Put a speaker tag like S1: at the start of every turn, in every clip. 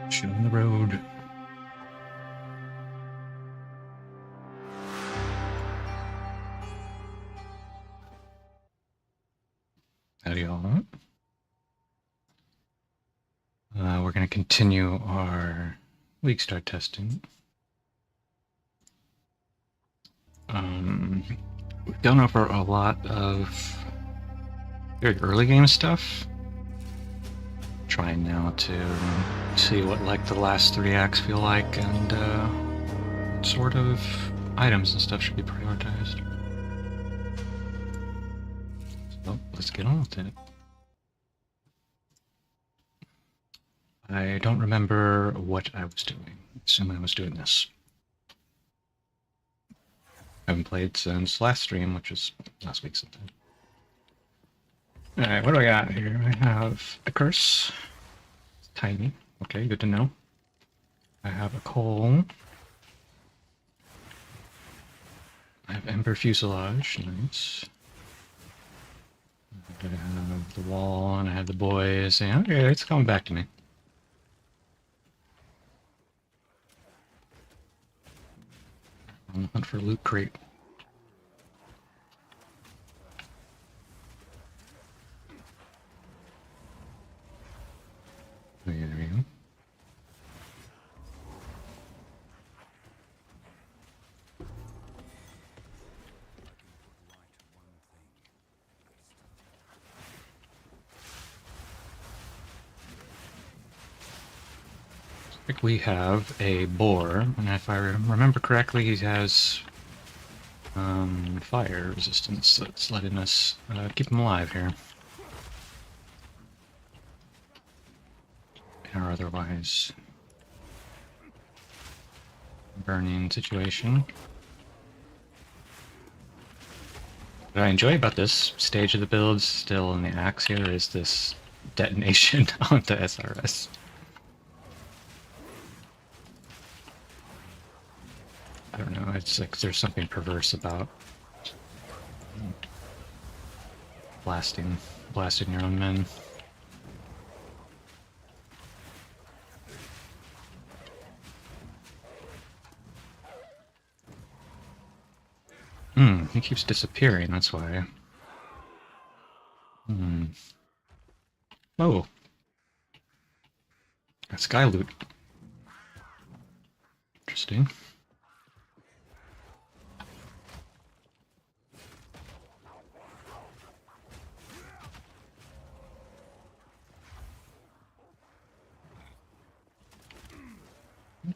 S1: Shit on the road. Howdy all. We're going to continue our weak start testing. We've gone over a lot of very early game stuff. Trying now to see what like the last 3 acts feel like and what sort of items and stuff should be prioritized. So let's get on with it. I don't remember what I was doing. I assume I was doing this. I haven't played since last stream, which was last week sometime. Alright, what do I got here? I have a curse. It's tiny. Okay, good to know. I have a coal. I have Ember Fuselage. Nice. I have the wall, and I have the boys. Yeah, okay, it's coming back to me. On the hunt for Loot Crate. There we go. I think we have a boar, and if I remember correctly, he has fire resistance that's letting us keep him alive here. In our otherwise burning situation. What I enjoy about this stage of the build, still in the axe here, is this detonation on the SRS. I don't know, it's like there's something perverse about blasting your own men. He keeps disappearing, that's why. Oh. Got sky loot. Interesting.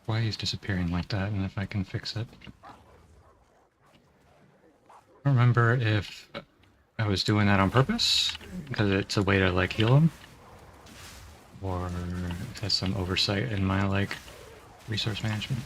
S1: Why he's disappearing like that, and if I can fix it. I don't remember if I was doing that on purpose, because it's a way to like heal him, or if that's some oversight in my like resource management.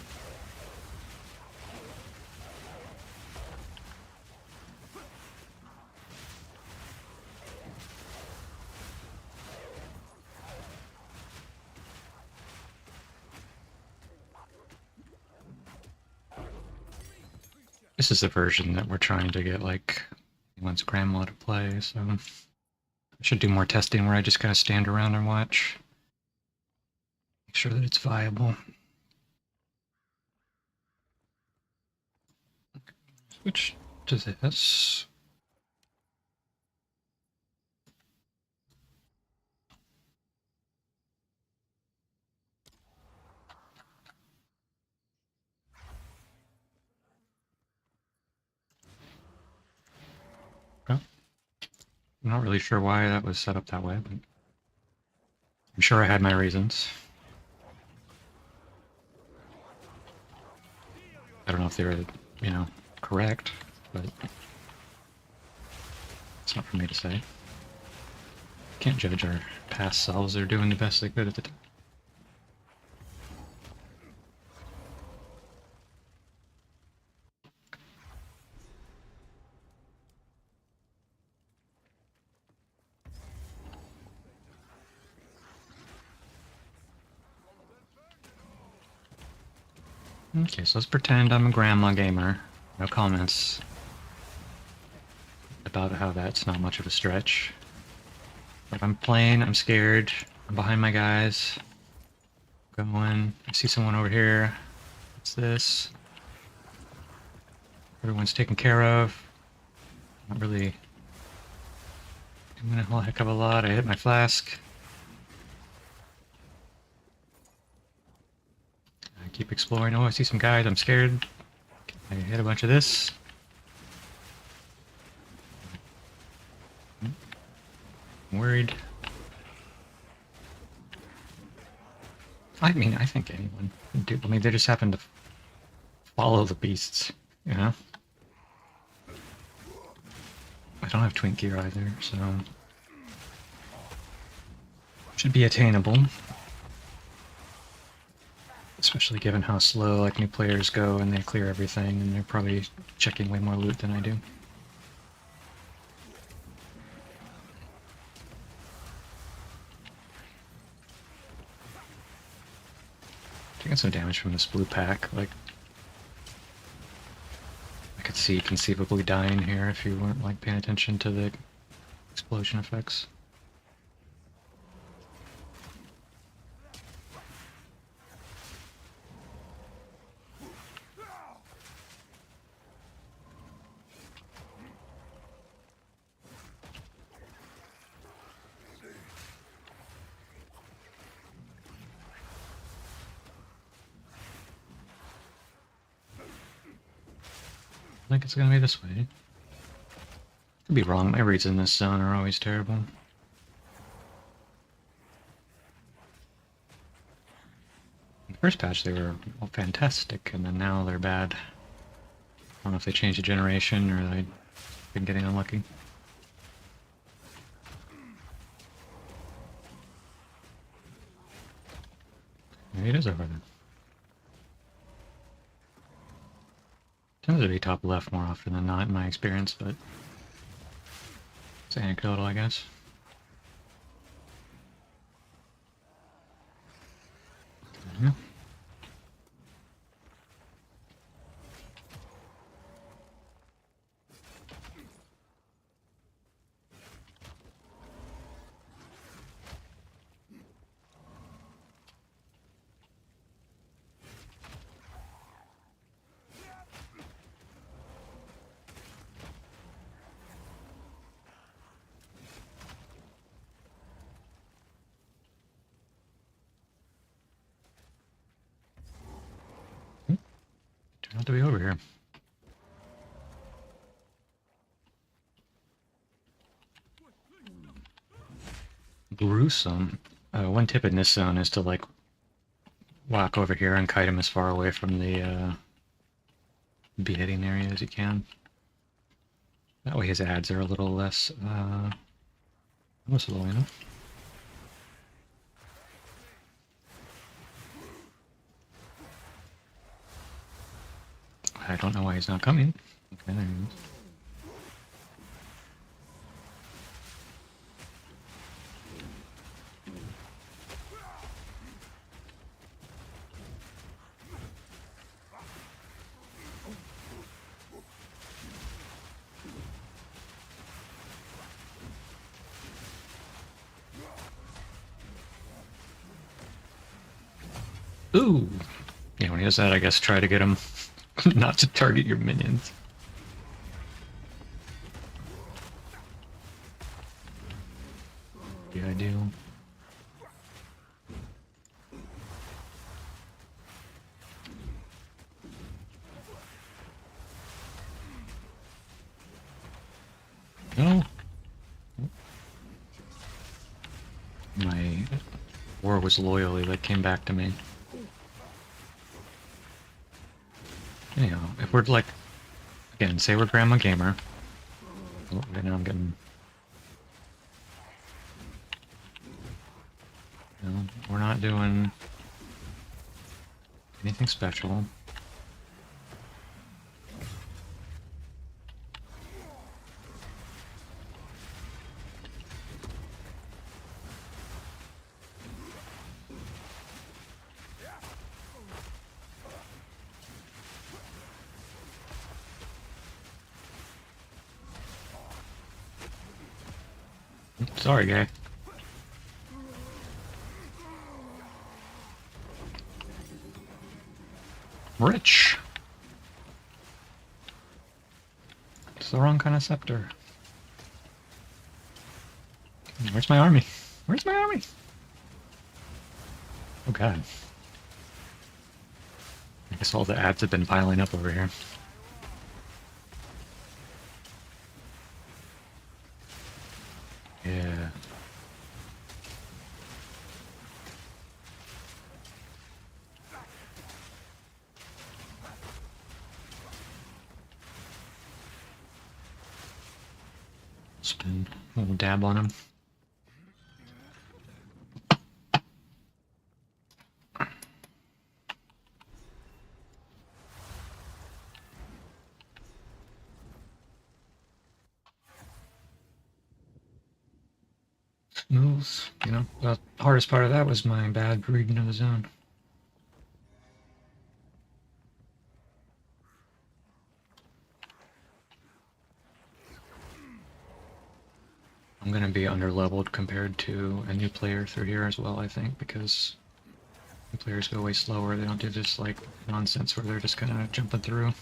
S1: This is the version that we're trying to get, like, anyone's grandma to play, so I should do more testing where I just kind of stand around and watch. Make sure that it's viable. Switch to this. I'm not really sure why that was set up that way, but I'm sure I had my reasons. I don't know if they were, you know, correct, but it's not for me to say. Can't judge our past selves. They're doing the best they could at the time. Okay, so let's pretend I'm a grandma gamer. No comments about how that's not much of a stretch. But I'm playing, I'm scared, I'm behind my guys. going. I see someone over here. What's this? Everyone's taken care of. Not really doing a whole heck of a lot. I hit my flask. I keep exploring. Oh, I see some guys. I'm scared. I hit a bunch of this. I'm worried. I mean, I think anyone can do. I mean, they just happen to follow the beasts, you know? I don't have twink gear either, so... should be attainable. Especially given how slow like new players go and they clear everything, and they're probably checking way more loot than I do. Taking some damage from this blue pack, like... I could see conceivably dying here if you weren't like paying attention to the explosion effects. I think it's gonna be this way. Could be wrong. My reads in this zone are always terrible. In the first patch they were all fantastic, and then now they're bad. I don't know if they changed the generation or they've been getting unlucky. Maybe it is over there. Tends to be top left more often than not in my experience, but it's anecdotal, I guess. Yeah. Turn out to be over here. Gruesome. One tip in this zone is to like walk over here and kite him as far away from the beheading area as you can. That way his ads are a little less almost low enough. I don't know why he's not coming. Okay, there he is. Ooh! Yeah, when he does that, I guess try to get him not to target your minions. The ideal. No. My war was loyally that came back to me. Anyhow, if we're like, again, say we're Grandma Gamer. Oh, right now I'm getting... No, we're not doing anything special. Sorry, guy. Rich. It's the wrong kind of scepter. Where's my army? Where's my army? Oh god. I guess all the ads have been piling up over here. Yeah. Spin a little dab on him. Smooth. You know, the hardest part of that was my bad reading of the zone. I'm gonna be underleveled compared to a new player through here as well, I think, because new players go way slower. They don't do this like nonsense where they're just kind of jumping through.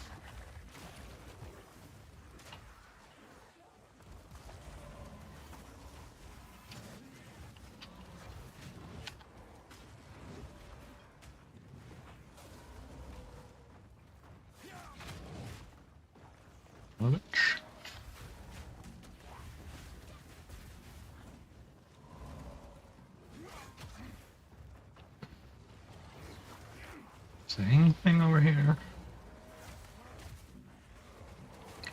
S1: Love it. Is there anything over here?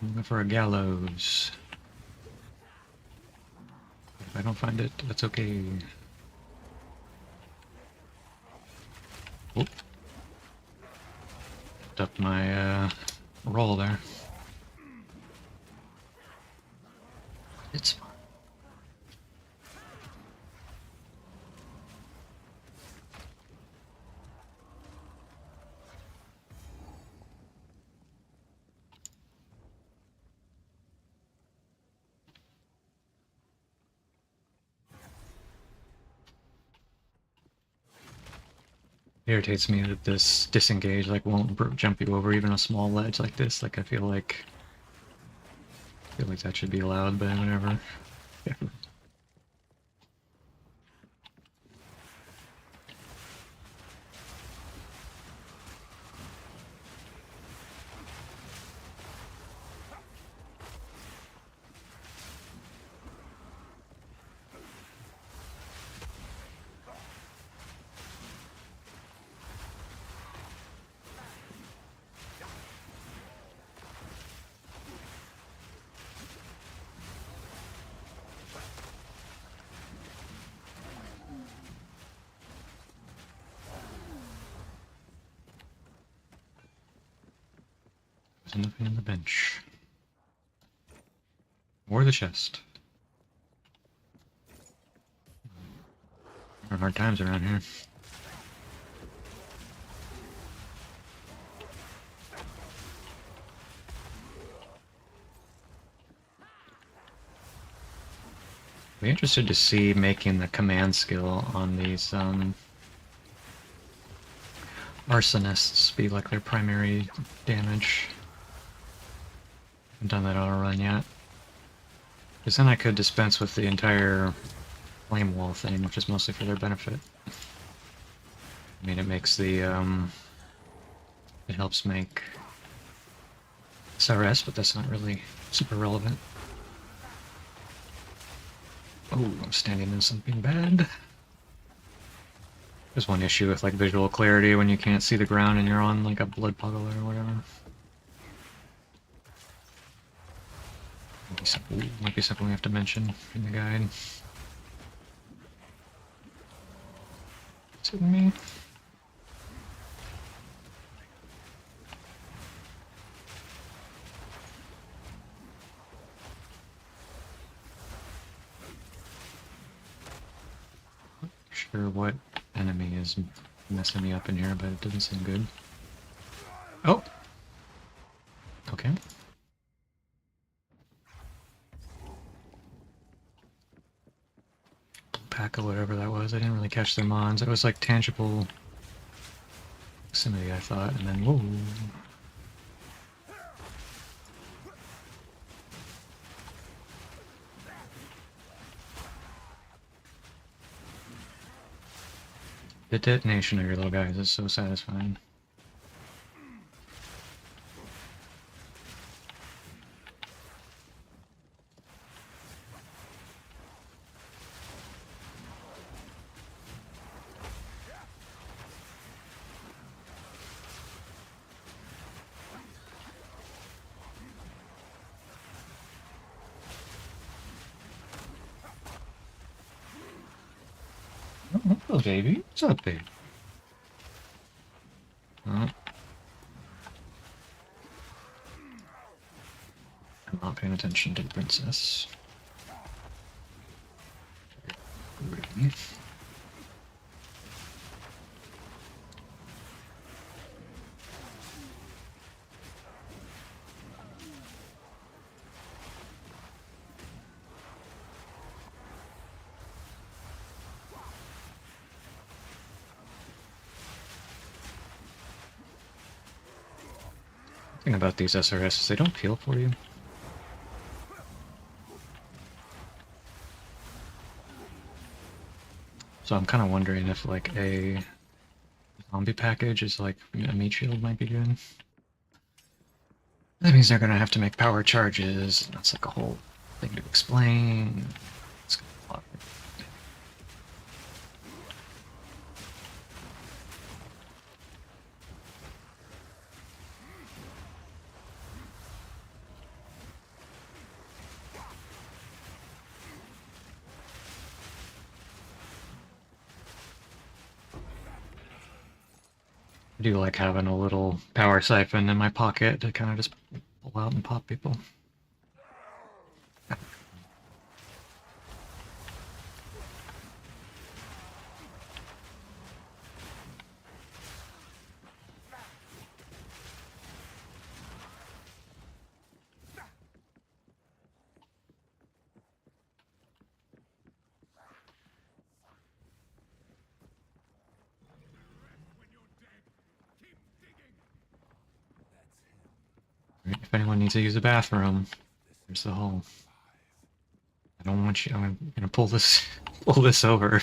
S1: I'm looking for a gallows. If I don't find it, that's okay. Oop. Picked up my roll there. It's fine. Irritates me that this disengage like won't jump you over even a small ledge like this. Like I feel like that should be allowed, but whatever. There's nothing on the bench. Or the chest. There are hard times around here. Be interested to see making the command skill on these arsonists be like their primary damage. Haven't done that auto run yet. Because then I could dispense with the entire flame wall thing, which is mostly for their benefit. I mean, it makes the it helps make SRS, but that's not really super relevant. Oh, I'm standing in something bad. There's one issue with like visual clarity when you can't see the ground and you're on like a blood puddle or whatever. Might be something we have to mention in the guide. Is it me? Not sure what enemy is messing me up in here, but it doesn't seem good. Oh! Okay. Pack or whatever that was. I didn't really catch their mons. It was like tangible proximity, I thought, and then whoa. The detonation of your little guys is so satisfying. Oh, hello, baby. What's up, baby? Oh. I'm not paying attention to the princess. Really? The thing about these SRS is they don't peel for you. So I'm kind of wondering if like a zombie package is like a meat shield might be good. That means they're gonna have to make power charges, and that's like a whole thing to explain. It's gonna be a lot. I do like having a little power siphon in my pocket to kind of just pull out and pop people. If anyone needs to use the bathroom, there's the hole. I don't want you. I'm gonna pull this, pull this over.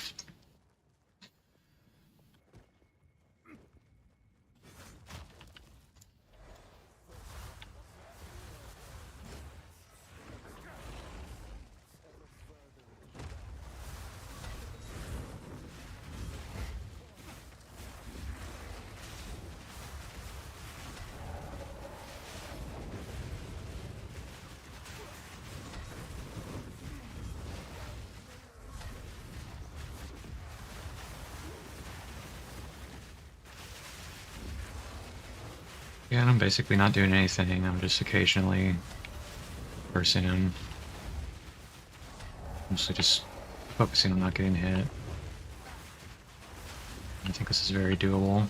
S1: Yeah, and I'm basically not doing anything. I'm just occasionally bursting in. Mostly just focusing on not getting hit. I think this is very doable.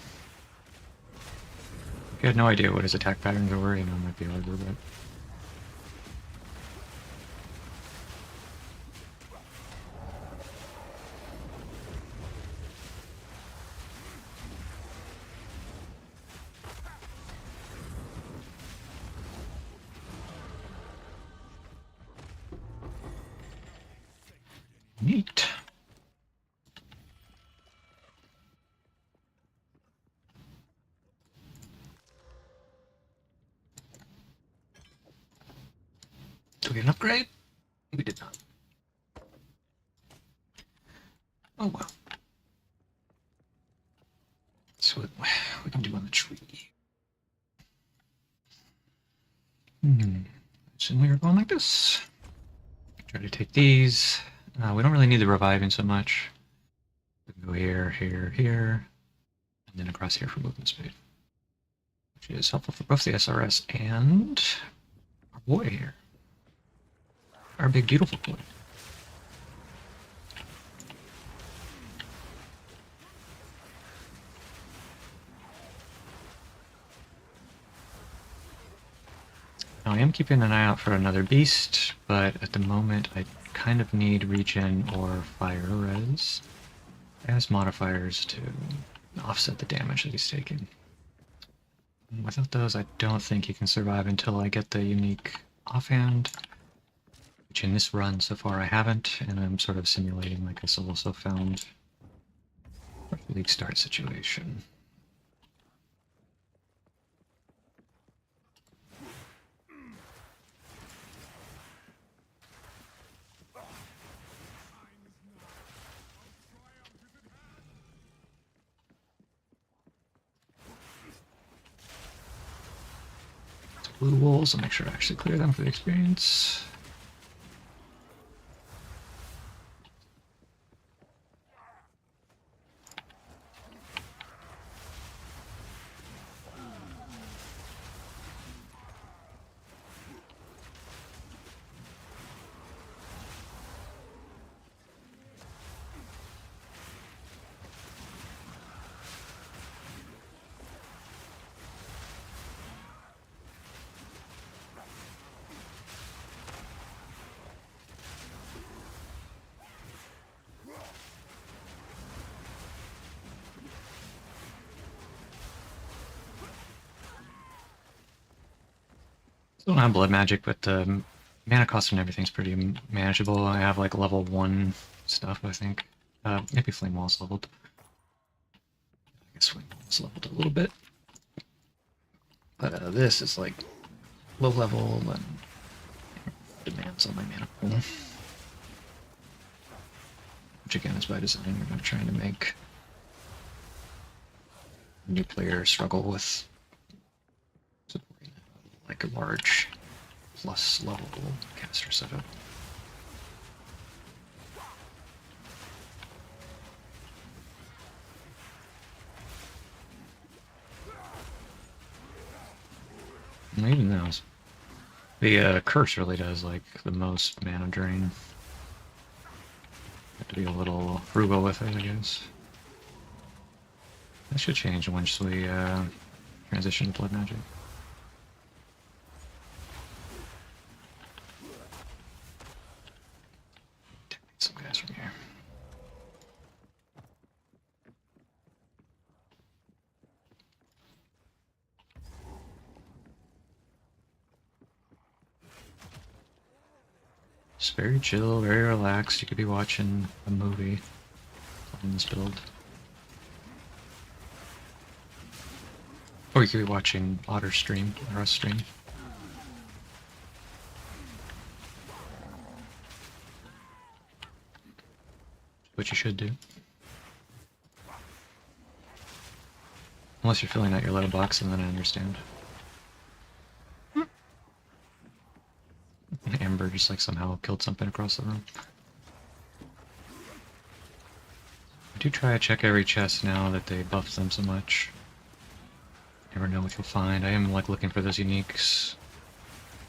S1: If you had no idea what his attack patterns were, you know, it might be harder, but... Neat. Did we get an upgrade? We did not. Oh well. That's what we can do on the tree. So we are going like this. Try to take these. We don't really need the reviving so much. We can go here, here, here, and then across here for movement speed, which is helpful for both the SRS and our boy here. Our big beautiful boy. Now I am keeping an eye out for another beast, but at the moment I kind of need regen or fire res as modifiers to offset the damage that he's taking. Without those, I don't think you can survive until I get the unique offhand. Which in this run so far I haven't, and I'm sort of simulating like a also found league start situation. Blue wolves, I'll make sure to actually clear them for the experience. Still don't have blood magic, but the mana cost and everything's pretty manageable. I have like level 1 stuff, I think. Maybe Flame Wall's leveled. I guess Flame Wall's leveled a little bit. But this is like low level and demands on my mana pool. Which again is by design. We're not trying to make a new player struggle with supporting like a large plus level caster setup. And even those. The curse really does like the most mana drain. Have to be a little frugal with it, I guess. That should change once we transition to blood magic. Take some guys from here. Just very chill, very relaxed. You could be watching a movie playing this build. Or you could be watching Otter stream, or us stream. What you should do. Unless you're filling out your little box, and then I understand. Amber just like somehow killed something across the room. I do try to check every chest now that they buffed them so much. Never know what you'll find. I am like looking for those uniques,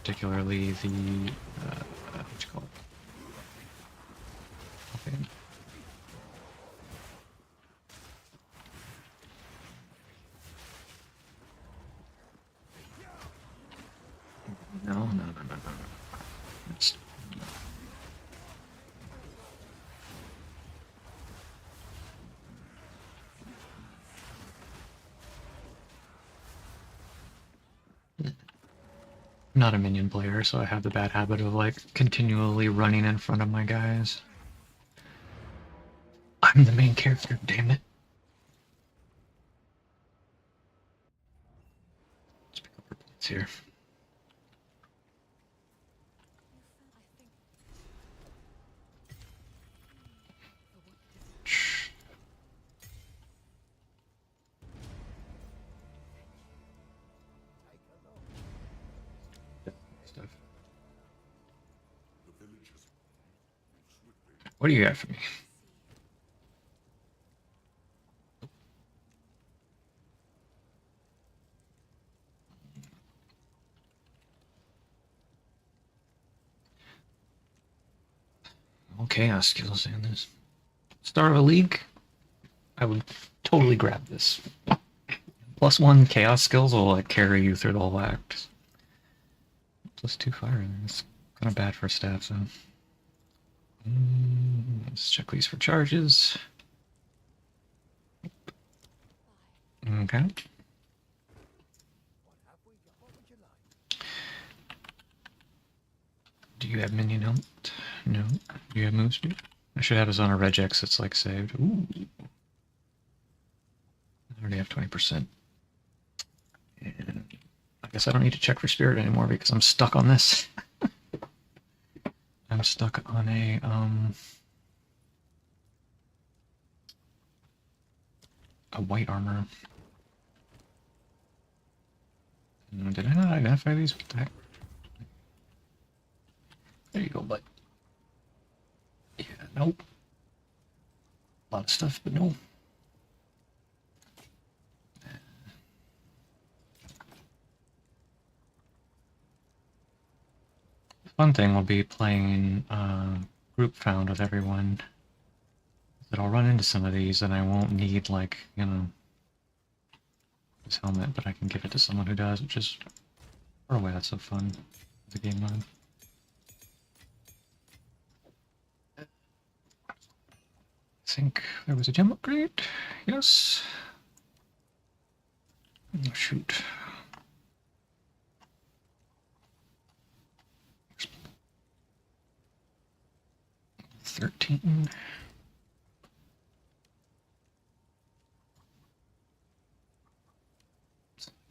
S1: particularly the what you call it? Okay. No. It's, I'm not a minion player, so I have the bad habit of like continually running in front of my guys. I'm the main character, damn it. Let's pick up our points here. Stuff. What do you got for me? Chaos skills in this. Start of a league, I would totally grab this. +1 chaos skills will like carry you through the whole act. +2 fire. It's kind of bad for stats though. Let's check these for charges. Okay. Do you have minion helmet? No. Do you have moves, dude? I should have his on a regex that's like saved. Ooh. I already have 20%. And I guess I don't need to check for spirit anymore because I'm stuck on this. I'm stuck on a white armor. Did I not identify these? What the heck? There you go, bud. Yeah, nope. A lot of stuff, but no. The fun thing will be playing group found with everyone. That I'll run into some of these and I won't need, like, you know, this helmet, but I can give it to someone who does, which is, far away, that's so fun. The game mode. I think there was a gem upgrade. Yes. Oh, shoot. $13.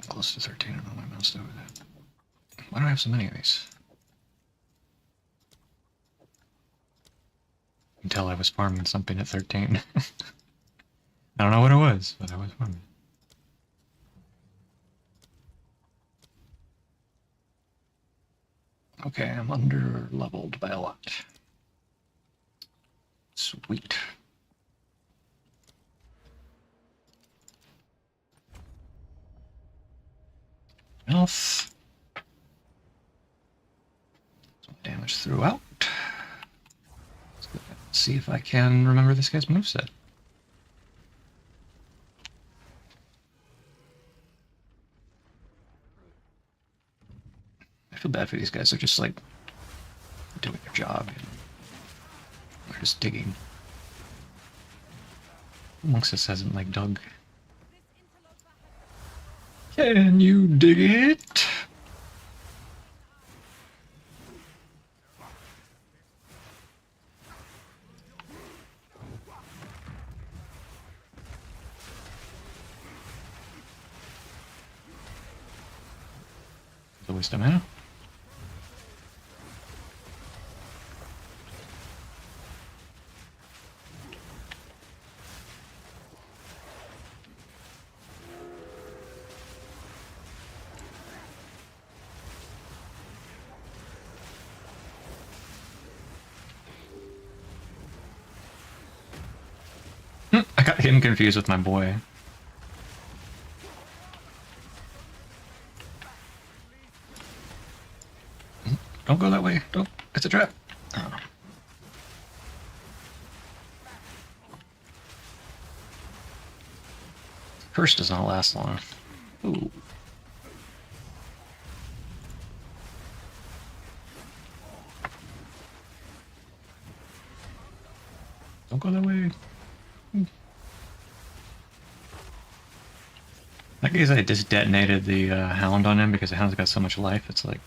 S1: Close to 13. I don't know what I mouse over that. Why do I have so many of these? Until I was farming something at 13. I don't know what it was, but I was farming. Okay, I'm under leveled by a lot. Sweet. Health. Some damage throughout. Let's see if I can remember this guy's moveset. I feel bad for these guys. They're just like doing their job. You know? They're just digging. Amongst us hasn't like dug. Can you dig it? The wisdom mana. I got him confused with my boy. Don't go that way. Don't. It's a trap. Oh. Curse does not last long. Ooh. Don't go that way. I guess I just detonated the hound on him because the hound's got so much life. It's like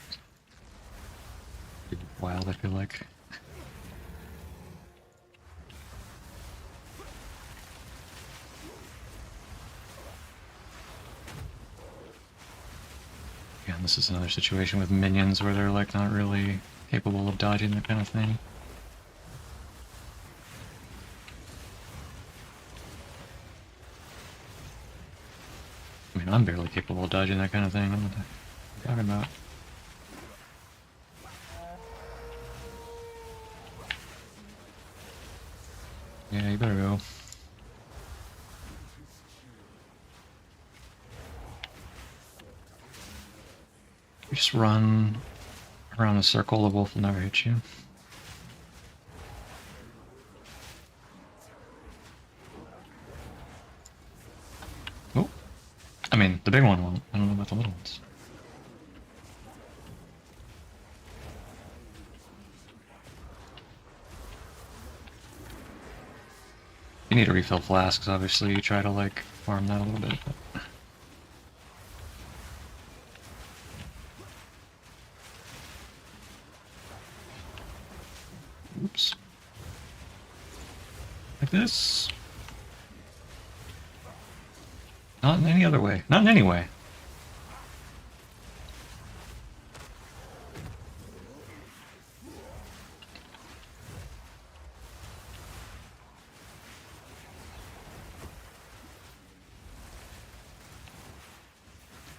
S1: wild, I feel like. Yeah, and this is another situation with minions where they're like not really capable of dodging that kind of thing. I mean, I'm barely capable of dodging that kind of thing. What the heck are you talking about? Yeah, you better go. You just run around the circle, the wolf will never hit you. Oh, I mean, the big one won't. I don't know about the little ones. You need to refill flasks, obviously. You try to, like, farm that a little bit, but... Oops. Like this. Not in any other way. Not in any way.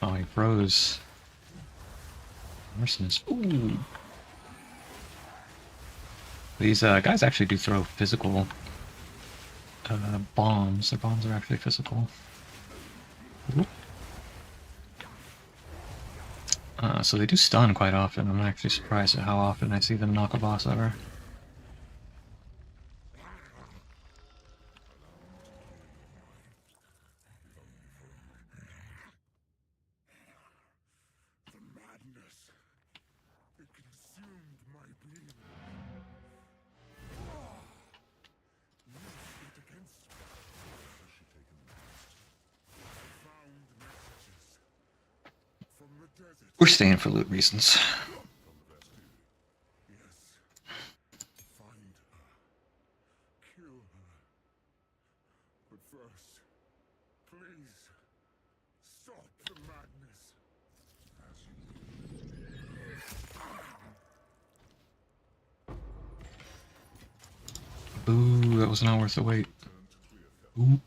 S1: Oh, he froze. Mercenaries. Ooh. These guys actually do throw physical bombs. Their bombs are actually physical. So they do stun quite often. I'm actually surprised at how often I see them knock a boss over. We're staying for loot reasons. Ooh, that was not worth the wait. Ooh.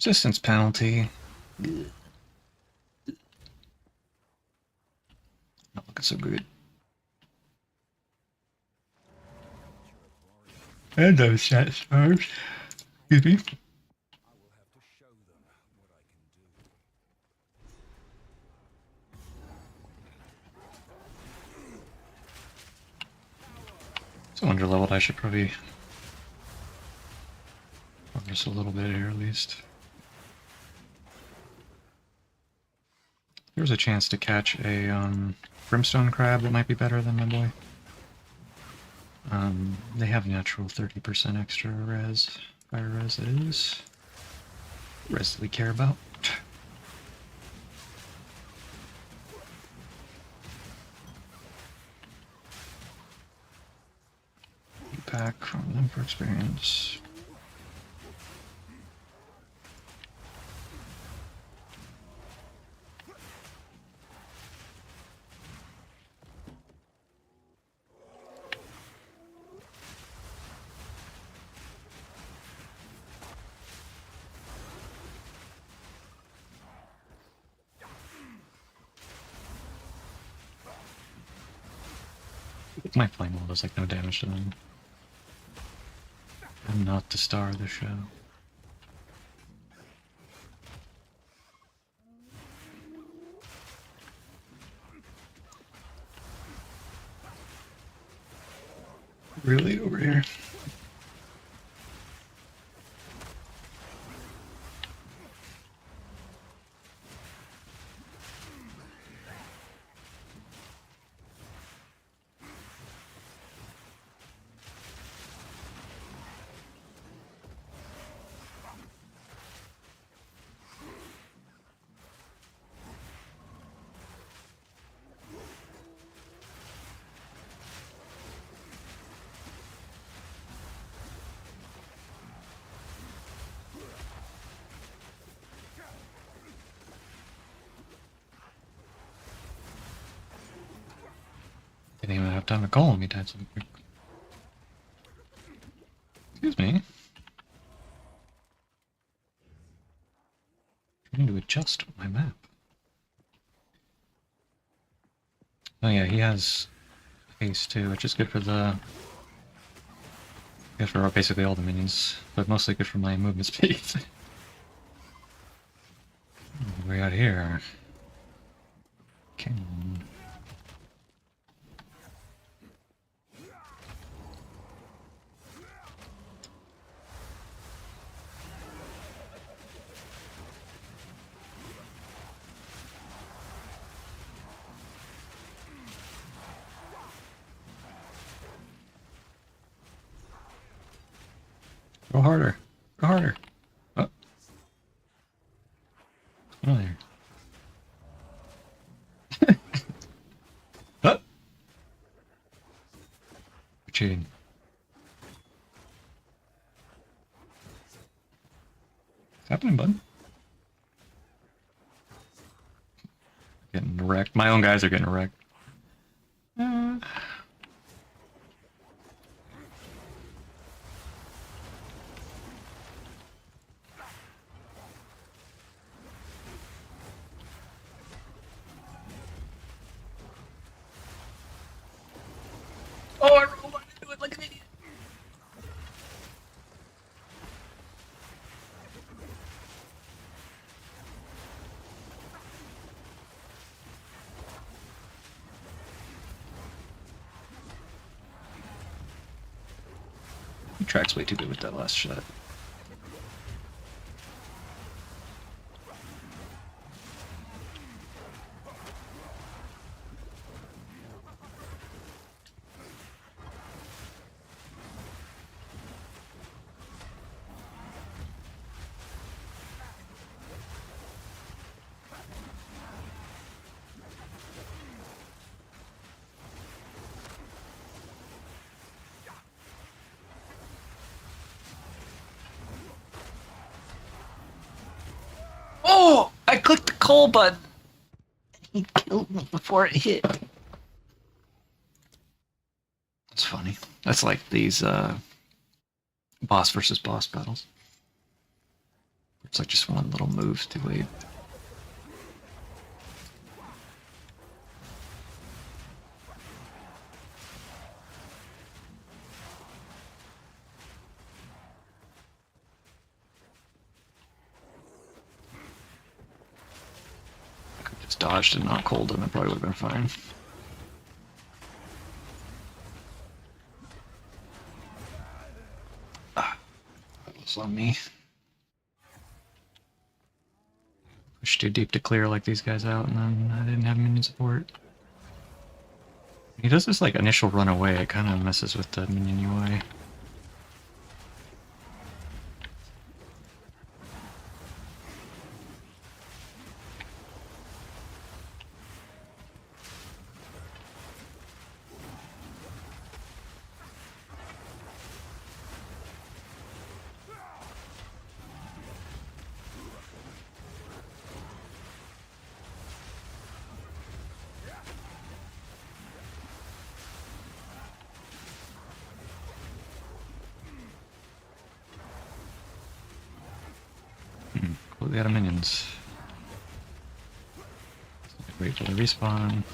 S1: Resistance penalty. Not looking so good. And those stat stars. Excuse me. So under leveled, I should probably just a little bit here at least. There's a chance to catch a brimstone crab that might be better than my boy. They have natural 30% extra res, fire res it is. Res that we care about. Pack from them for experience. My flame wall does like no damage to them. I'm not the star of the show. Really over here. Didn't even have time to call him, he died so quick. Excuse me. Trying to adjust my map. Oh yeah, he has haste too, which is good for the... good for basically all the minions, but mostly good for my movement speed. What do we got here? Cannon. Go harder. Go harder. Oh. Oh, there. Oh. You're cheating. What's happening, bud? Getting wrecked. My own guys are getting wrecked. Oh, I rolled into it like an idiot. He tracks way too good with that last shot. Oh! I clicked the coal button. He killed me before it hit. That's funny. That's like these boss versus boss battles. It's like just one little move too late. I could just dodged and not cold him, it probably would have been fine. Ah, that was on me. Pushed too deep to clear like these guys out, and then I didn't have minion support. He does this like initial run away, it kind of messes with the minion UI. Completely out of minions. Wait for the respawn.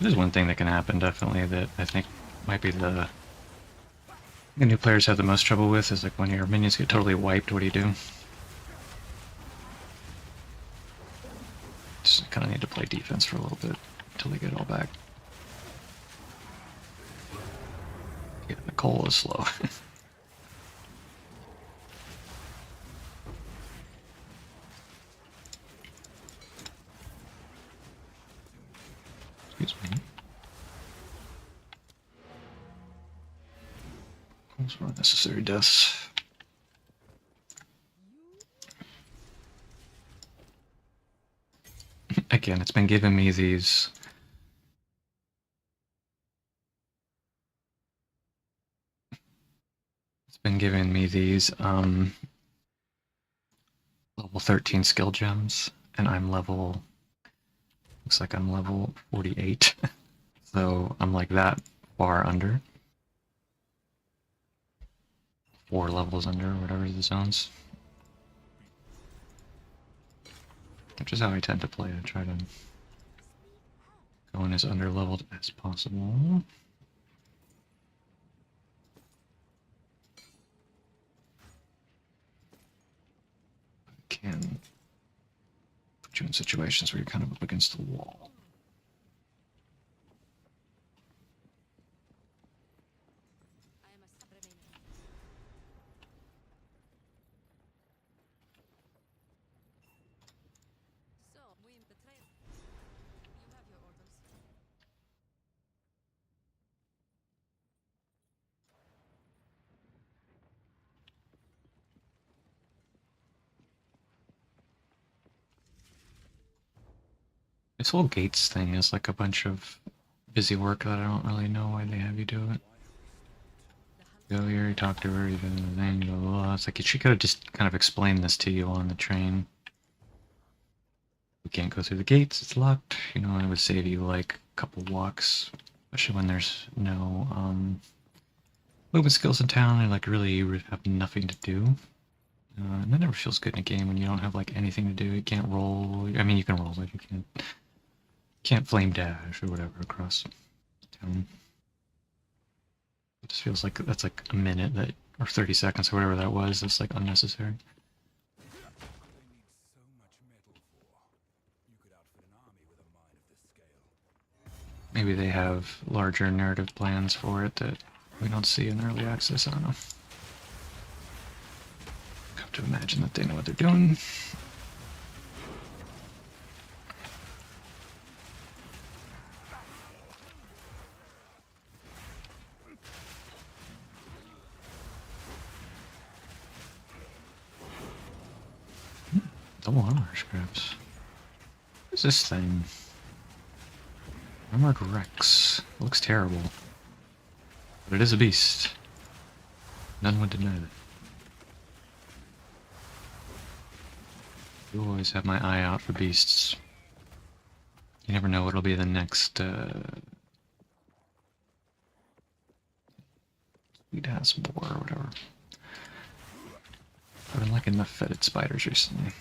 S1: There's one thing that can happen, definitely, that I think might be the new players have the most trouble with, is like when your minions get totally wiped, what do you do? Just kind of need to play defense for a little bit until they get it all back. Yeah, the coal is slow. Excuse me. Those were unnecessary deaths. Again, it's been giving me these... It's been giving me these, level 13 skill gems, and I'm level... Looks like I'm level 48. So I'm like that far under. 4 levels under, whatever the zones. Which is how I tend to play. I try to go in as under-leveled as possible. Can put you in situations where you're kind of up against the wall. This whole gates thing is like a bunch of busy work that I don't really know why they have you do it. Go here, you talk to her, you do the thing, blah, blah, blah. It's like she could have just kind of explained this to you on the train. We can't go through the gates, it's locked. You know, it would save you like a couple walks, especially when there's no movement skills in town and like really you have nothing to do. And that never feels good in a game when you don't have like anything to do. You can't roll. I mean, you can roll, but you can't flame dash or whatever across town. It just feels like that's like a minute that, or 30 seconds or whatever that was. That's like unnecessary. Maybe they have larger narrative plans for it that we don't see in early access. I don't know. I have to imagine that they know what they're doing. Double armor scraps. What is this thing? Armored Rex. It looks terrible. But it is a beast. None would deny that. You always have my eye out for beasts. You never know what'll be the next, Sweet-ass boar or whatever. I've been liking the fetid spiders recently.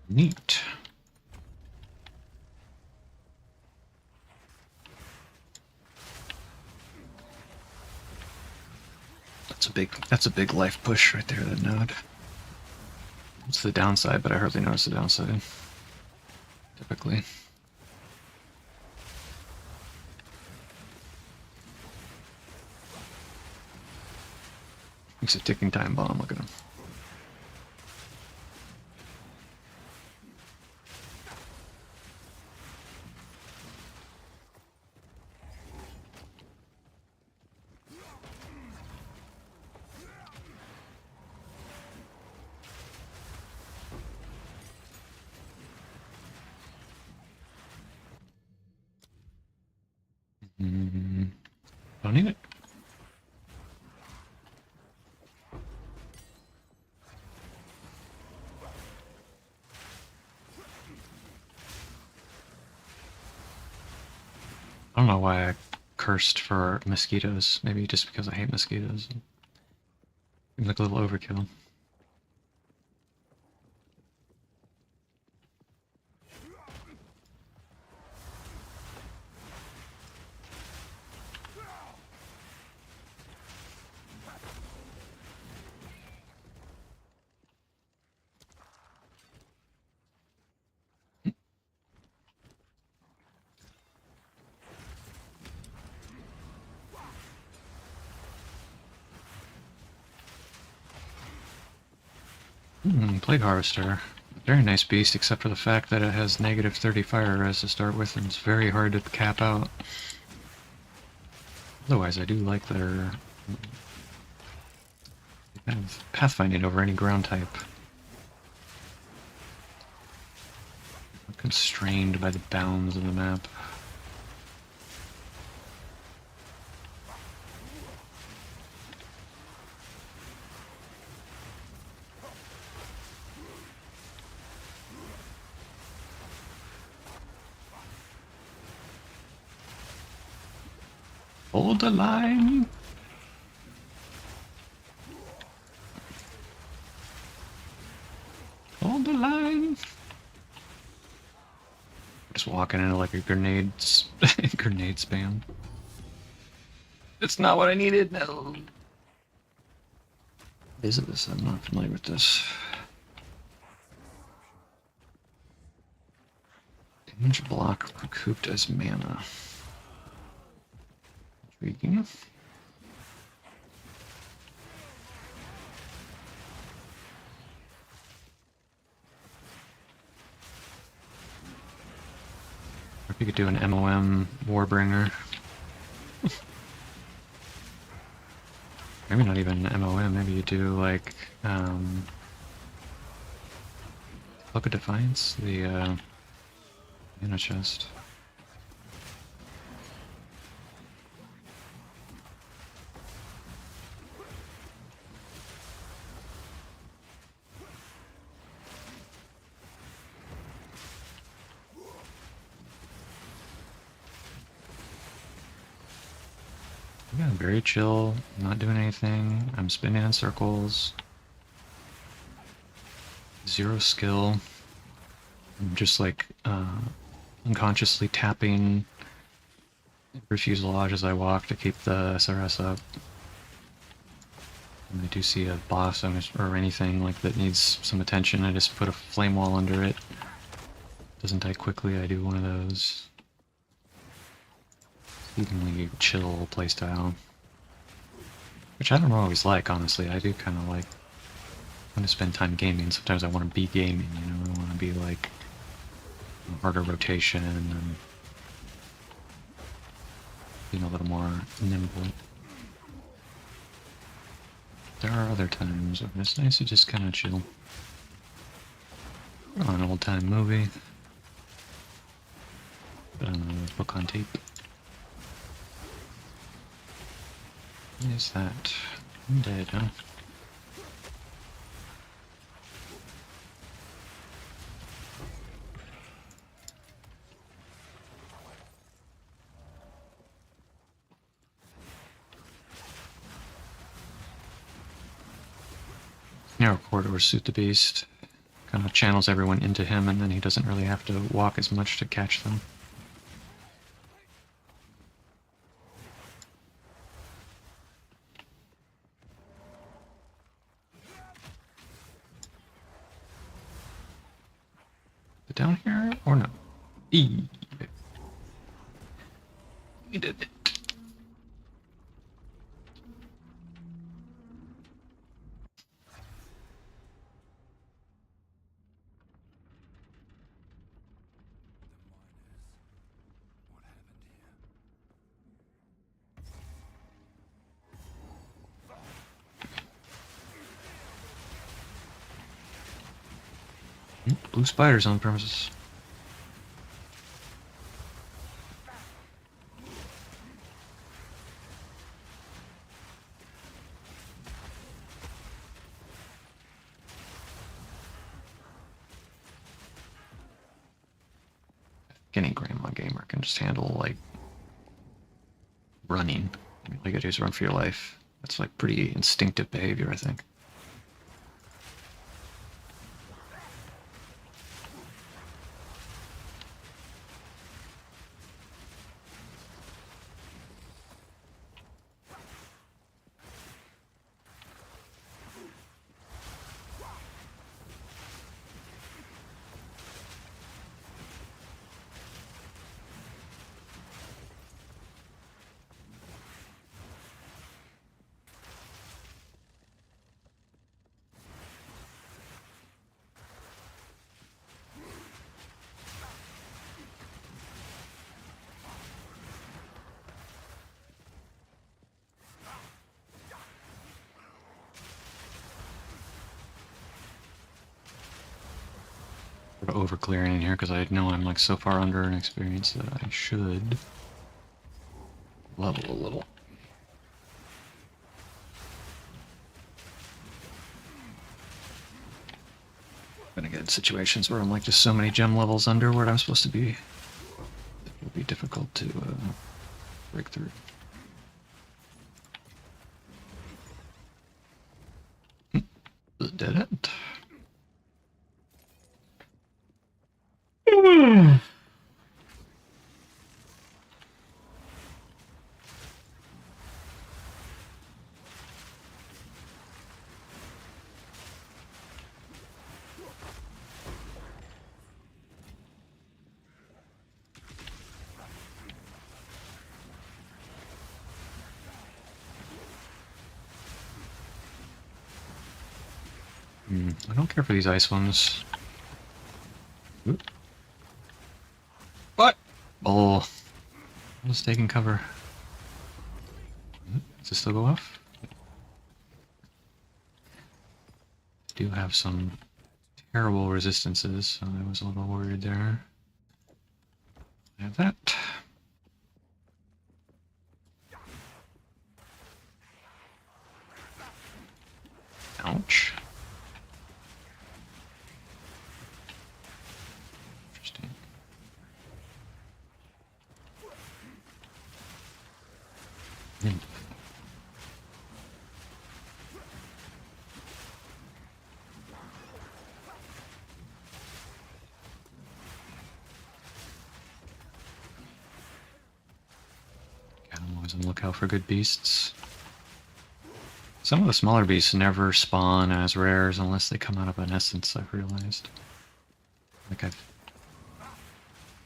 S1: Neat. That's a big life push right there, that node. It's the downside, but I hardly notice the downside. Typically. He's a ticking time bomb, look at him. Don't need it. I don't know why I cursed for mosquitoes. Maybe just because I hate mosquitoes. Seems like a little overkill. Plague Harvester. Very nice beast, except for the fact that it has negative 30 fire res to start with, and it's very hard to cap out. Otherwise, I do like their kind of pathfinding over any ground type. I'm constrained by the bounds of the map. Hold the line! Hold the line! Just walking into like a grenade spam. It's not what I needed. No. Is it this? I'm not familiar with this. Damage block recouped as mana. Intriguing. Or if you could do an MOM Warbringer. Maybe not even MOM, maybe you do like Cloak of Defiance, the mana chest. Yeah, very chill, not doing anything. I'm spinning in circles. Zero skill. I'm just like unconsciously tapping Refuse Lodge as I walk to keep the SRS up. When I do see a boss or anything like that needs some attention, I just put a flame wall under it. Doesn't die quickly, I do one of those. Evenly chill playstyle. Which I don't always like, honestly. I do kind of like want to spend time gaming. Sometimes I want to be gaming, you know? I want to be like harder rotation and being a little more nimble. There are other times when it's nice to just kind of chill. On an old-time movie. Put on a book on tape. What is that? I'm dead, huh? Narrow corridors suit the beast. Kind of channels everyone into him, and then he doesn't really have to walk as much to catch them. Is it down here or no? We did it. Blue spiders on the premises. Any grandma gamer can just handle like running. I mean, all you gotta do is run for your life. That's like pretty instinctive behavior, I think. Over clearing in here because I know I'm like so far under an experience that I should level a little. I'm gonna get in situations where I'm like just so many gem levels under where I'm supposed to be. It will be difficult to break through. Dead end. I don't care for these ice ones. Oop. What? Oh, I was taking cover. Does it still go off? Do have some terrible resistances, so I was a little worried there. I have that. Ouch. Interesting. I'm always on the lookout for good beasts. Some of the smaller beasts never spawn as rares unless they come out of an essence, I've realized. Like I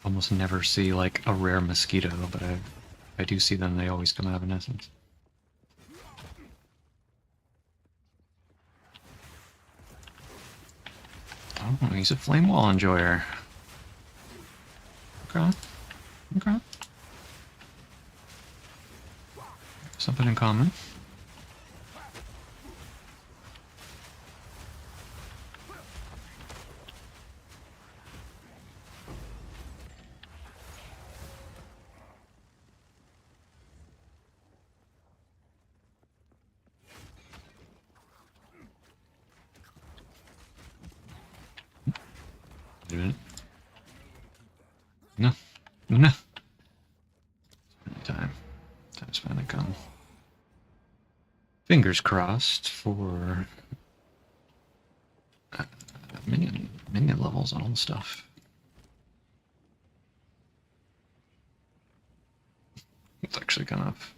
S1: almost never see like a rare mosquito, but I do see them, they always come out of an essence. Oh, he's a flame wall enjoyer. Okay. Okay. Something in common. No. No. Time. Time's finally come. Fingers crossed for minion levels on all the stuff. It's actually kind of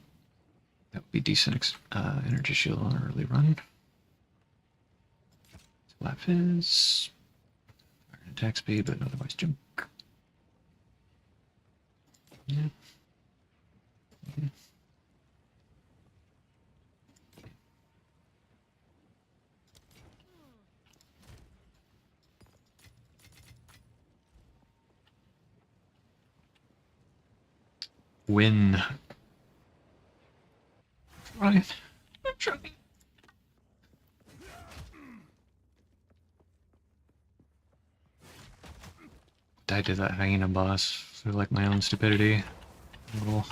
S1: that would be decent energy shield on an early run. Flat fizz, fire and attack speed, but otherwise junk. Yeah. Yeah. Win. I'm trying. Died to that hyena boss through like my own stupidity. A little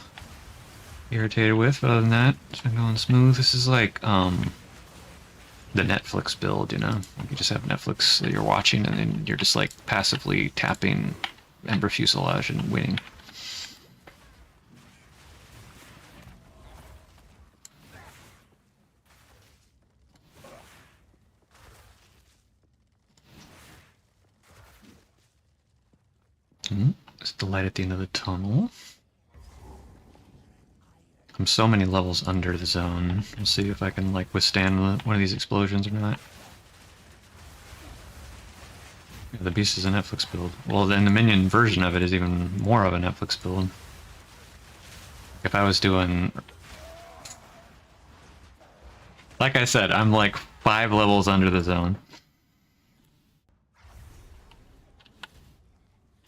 S1: irritated with, but other than that, it's been going smooth. This is like the Netflix build, you know? You just have Netflix that you're watching and then you're just like passively tapping Ember Fuselage and winning. It's the light at the end of the tunnel. I'm so many levels under the zone. We'll see if I can like withstand one of these explosions or not. Yeah, the beast is a Netflix build. Well, then the minion version of it is even more of a Netflix build. If I was doing... Like I said, I'm like 5 levels under the zone.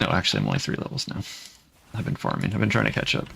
S1: No, actually I'm only 3 levels now. I've been farming. I've been trying to catch up.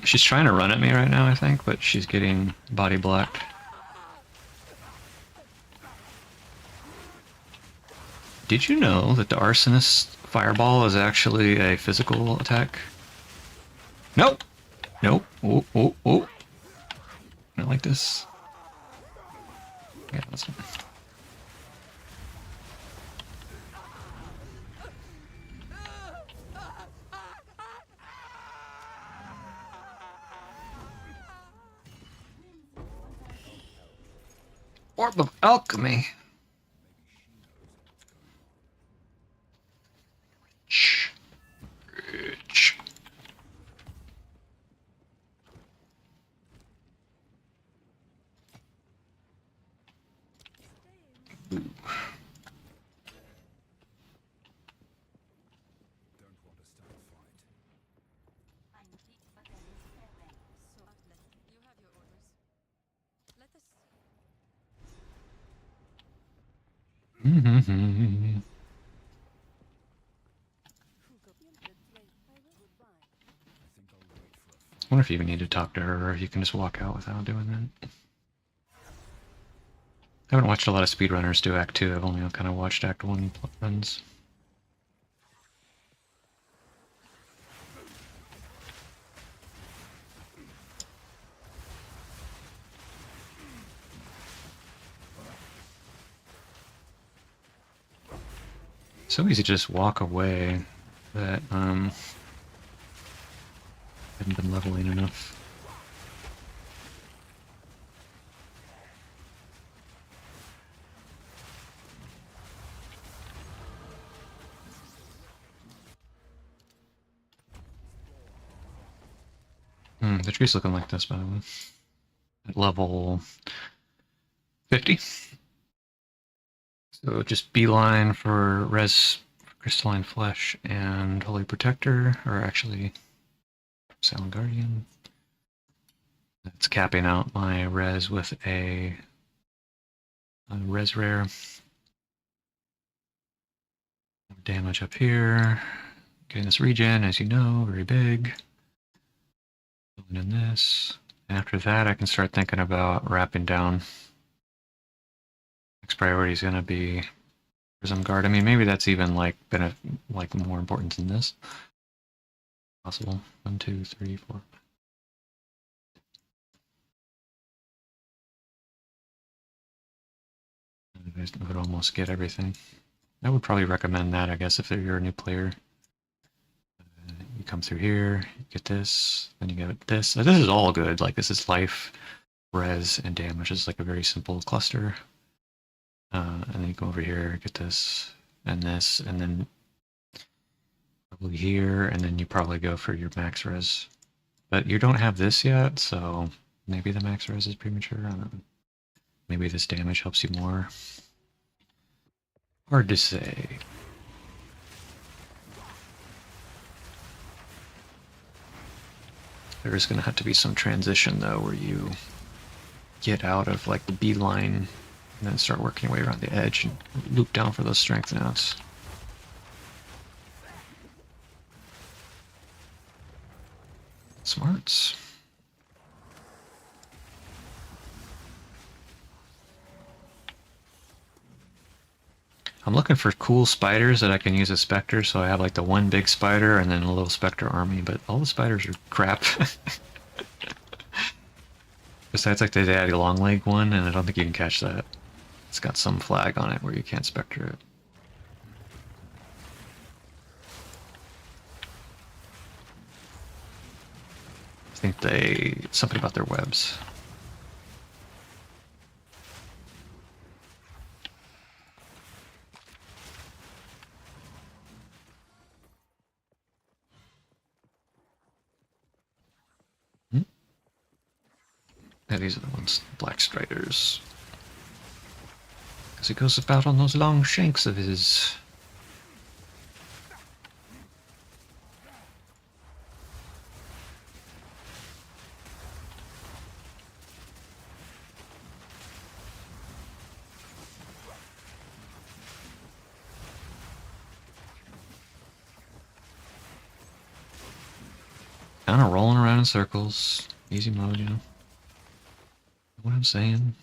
S1: She's trying to run at me right now, I think, but she's getting body blocked. Did you know that the Arsonist Fireball is actually a physical attack? Nope! Nope. Oh, oh, oh. Not like this. Yeah, that's not... Orb of Alchemy. Rich. Ooh. Mm-hmm. I wonder if you even need to talk to her, or if you can just walk out without doing that. I haven't watched a lot of speedrunners do Act 2, I've only kind of watched Act 1 runs. So easy to just walk away that haven't been leveling enough. The tree's looking like this, by the way. At level 50. So just beeline for res crystalline flesh and holy protector, or actually Silent Guardian. That's capping out my res with a res rare. Damage up here. Getting this regen, as you know, very big. Filling in this. And after that, I can start thinking about wrapping down. Next priority is going to be Prism Guard. I mean, maybe that's even like more important than this. Possible. 1, 2, 3, 4. I would almost get everything. I would probably recommend that, I guess, if you're a new player. You come through here, you get this, then you get this. This is all good. Like, this is life, res, and damage. It's like a very simple cluster. And then you go over here, get this, and then probably here, and then you probably go for your max res. But you don't have this yet, so maybe the max res is premature. I don't know. Maybe this damage helps you more. Hard to say. There is going to have to be some transition, though, where you get out of like the beeline and then start working your way around the edge and loop down for those strength nodes. Smarts. I'm looking for cool spiders that I can use as specters, so I have like the one big spider and then a little specter army, but all the spiders are crap. Besides like the daddy long leg one, and I don't think you can catch that. It's got some flag on it where you can't specter it. I think something about their webs. Yeah, these are the ones, Black Striders. Because he goes about on those long shanks of his. Kind of rolling around in circles. Easy mode, you know. What I'm saying?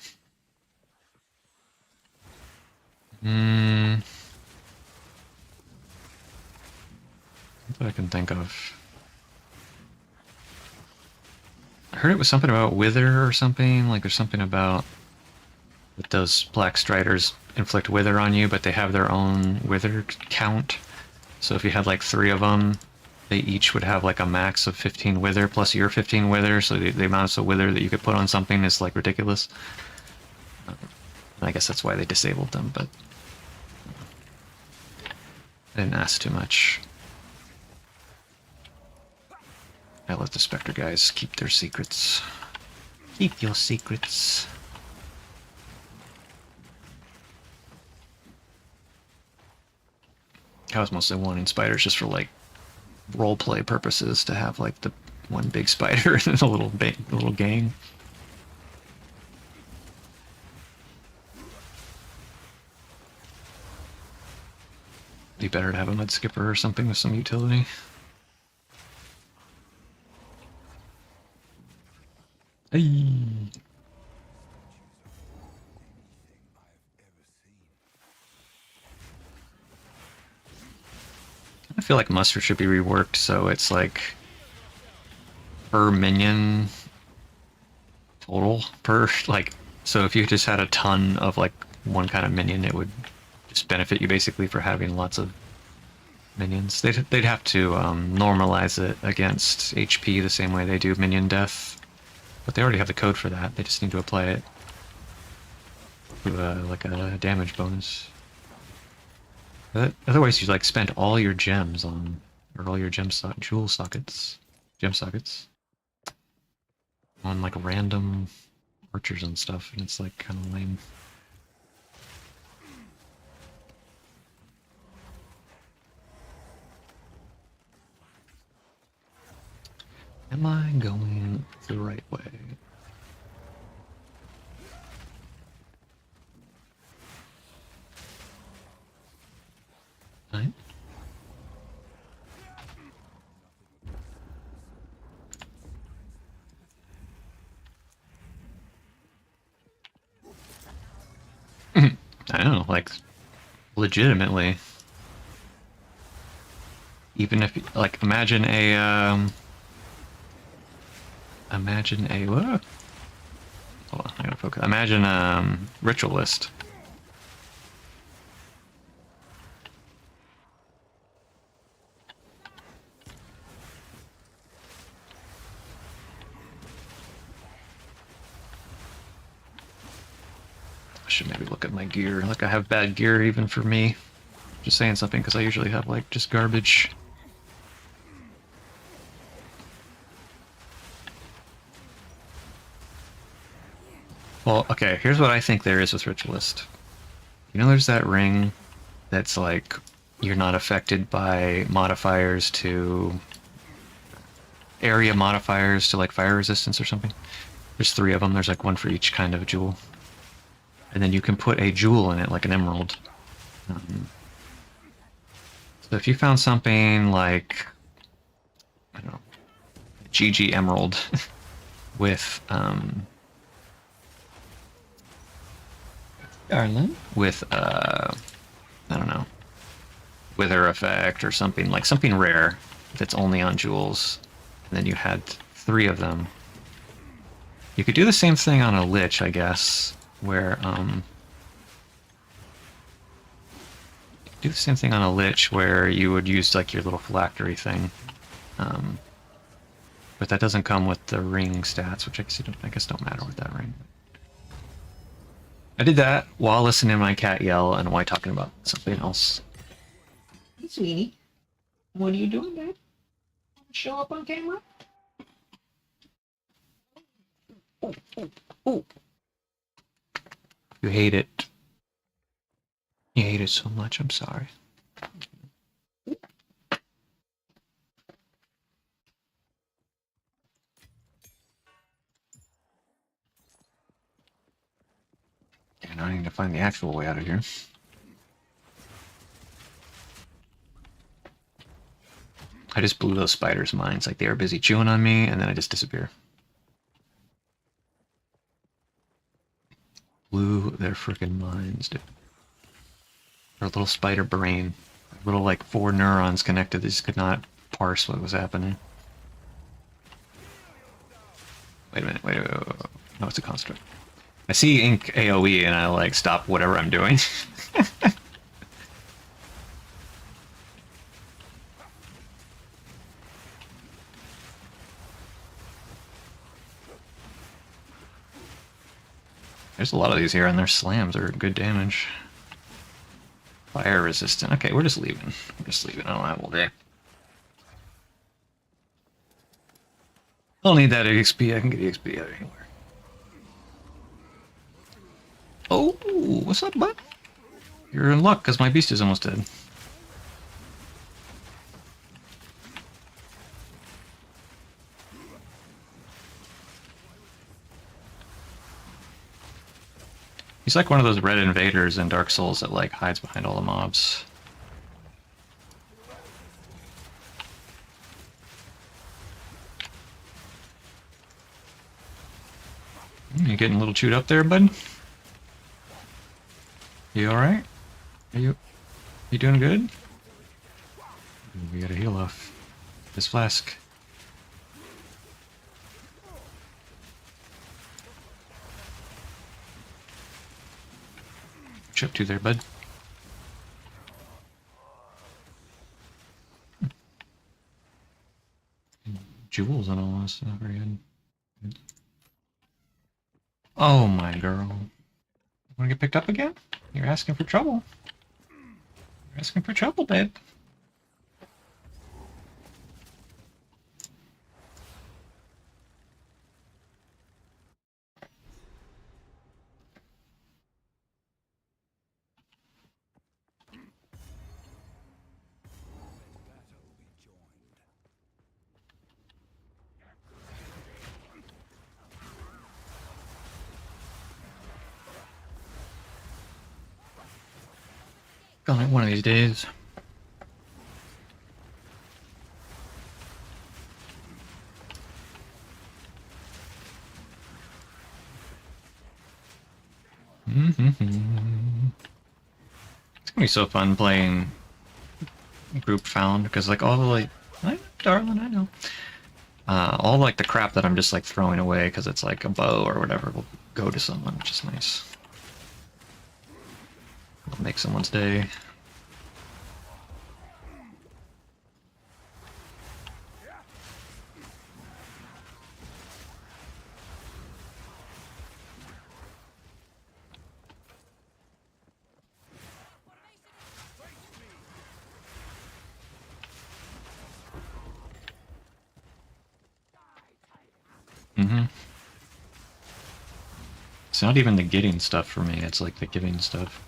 S1: What I can think of. I heard it was something about wither or something. Like there's something about that those Black Striders inflict wither on you, but they have their own wither count. So if you had like 3 of them, they each would have like a max of 15 wither plus your 15 wither. So the amount of wither that you could put on something is like ridiculous. I guess that's why they disabled them, but I didn't ask too much. I let the Spectre guys keep their secrets. Keep your secrets. I was mostly wanting spiders just for like roleplay purposes, to have like the one big spider and a little gang. Be better to have a mud skipper or something with some utility. Hey. I feel like Mustard should be reworked so it's like per minion total per, like, so if you just had a ton of like one kind of minion, it would just benefit you basically for having lots of minions. They'd have to normalize it against HP the same way they do minion death, but they already have the code for that. They just need to apply it to like a damage bonus. Otherwise, you like spend all your gems on, or all your gem sockets on like random archers and stuff, and it's like kind of lame. Am I going the right way? Right? I don't know, like, legitimately. Even if, like, imagine a, what? Hold on, I gotta focus. Imagine, Ritualist. I should maybe look at my gear. Like, I have bad gear even for me. Just saying something, because I usually have, like, just garbage. Well, okay, here's what I think there is with Ritualist. You know there's that ring that's like, you're not affected by modifiers to... area modifiers to like fire resistance or something? There's 3 of them, there's like one for each kind of jewel. And then you can put a jewel in it, like an emerald. So if you found something like, I don't know, GG Emerald with,
S2: Darling.
S1: with, I don't know, Wither effect or something, like something rare that's only on jewels, and then you had 3 of them. You could do the same thing on a Lich, I guess, where, do the same thing on a Lich where you would use like your little phylactery thing. But that doesn't come with the ring stats, which I guess don't matter with that ring. I did that while listening to my cat yell and while talking about something else.
S2: Hey, sweetie. What are you doing, babe? Show up on camera?
S1: Ooh. You hate it. You hate it so much, I'm sorry. Yeah, now I need to find the actual way out of here. I just blew those spiders' minds, like they were busy chewing on me, and then I just disappear. Blew their freaking minds, dude. Their little spider brain. Little, like, 4 neurons connected, they just could not parse what was happening. Wait a minute, wait. No, it's a construct. I see ink AoE and I, like, stop whatever I'm doing. There's a lot of these here, and their slams are good damage. Fire resistant. Okay, we're just leaving. We're just leaving. I don't have all day. I'll need that XP. I can get XP out of anywhere. Oh, what's up, bud? You're in luck, because my beast is almost dead. He's like one of those red invaders in Dark Souls that like hides behind all the mobs. You getting a little chewed up there, bud? You alright? Are you doing good? We gotta heal off this flask. What you up to there, bud? Jewels and all this stuff. Very good. Oh my girl. Wanna get picked up again? You're asking for trouble. You're asking for trouble, babe. Gonna one of these days. It's gonna be so fun playing group found because like all the like, darling, I know. All like the crap that I'm just like throwing away because it's like a bow or whatever will go to someone, which is nice. It'll make someone's day. It's not even the getting stuff for me, it's like the giving stuff.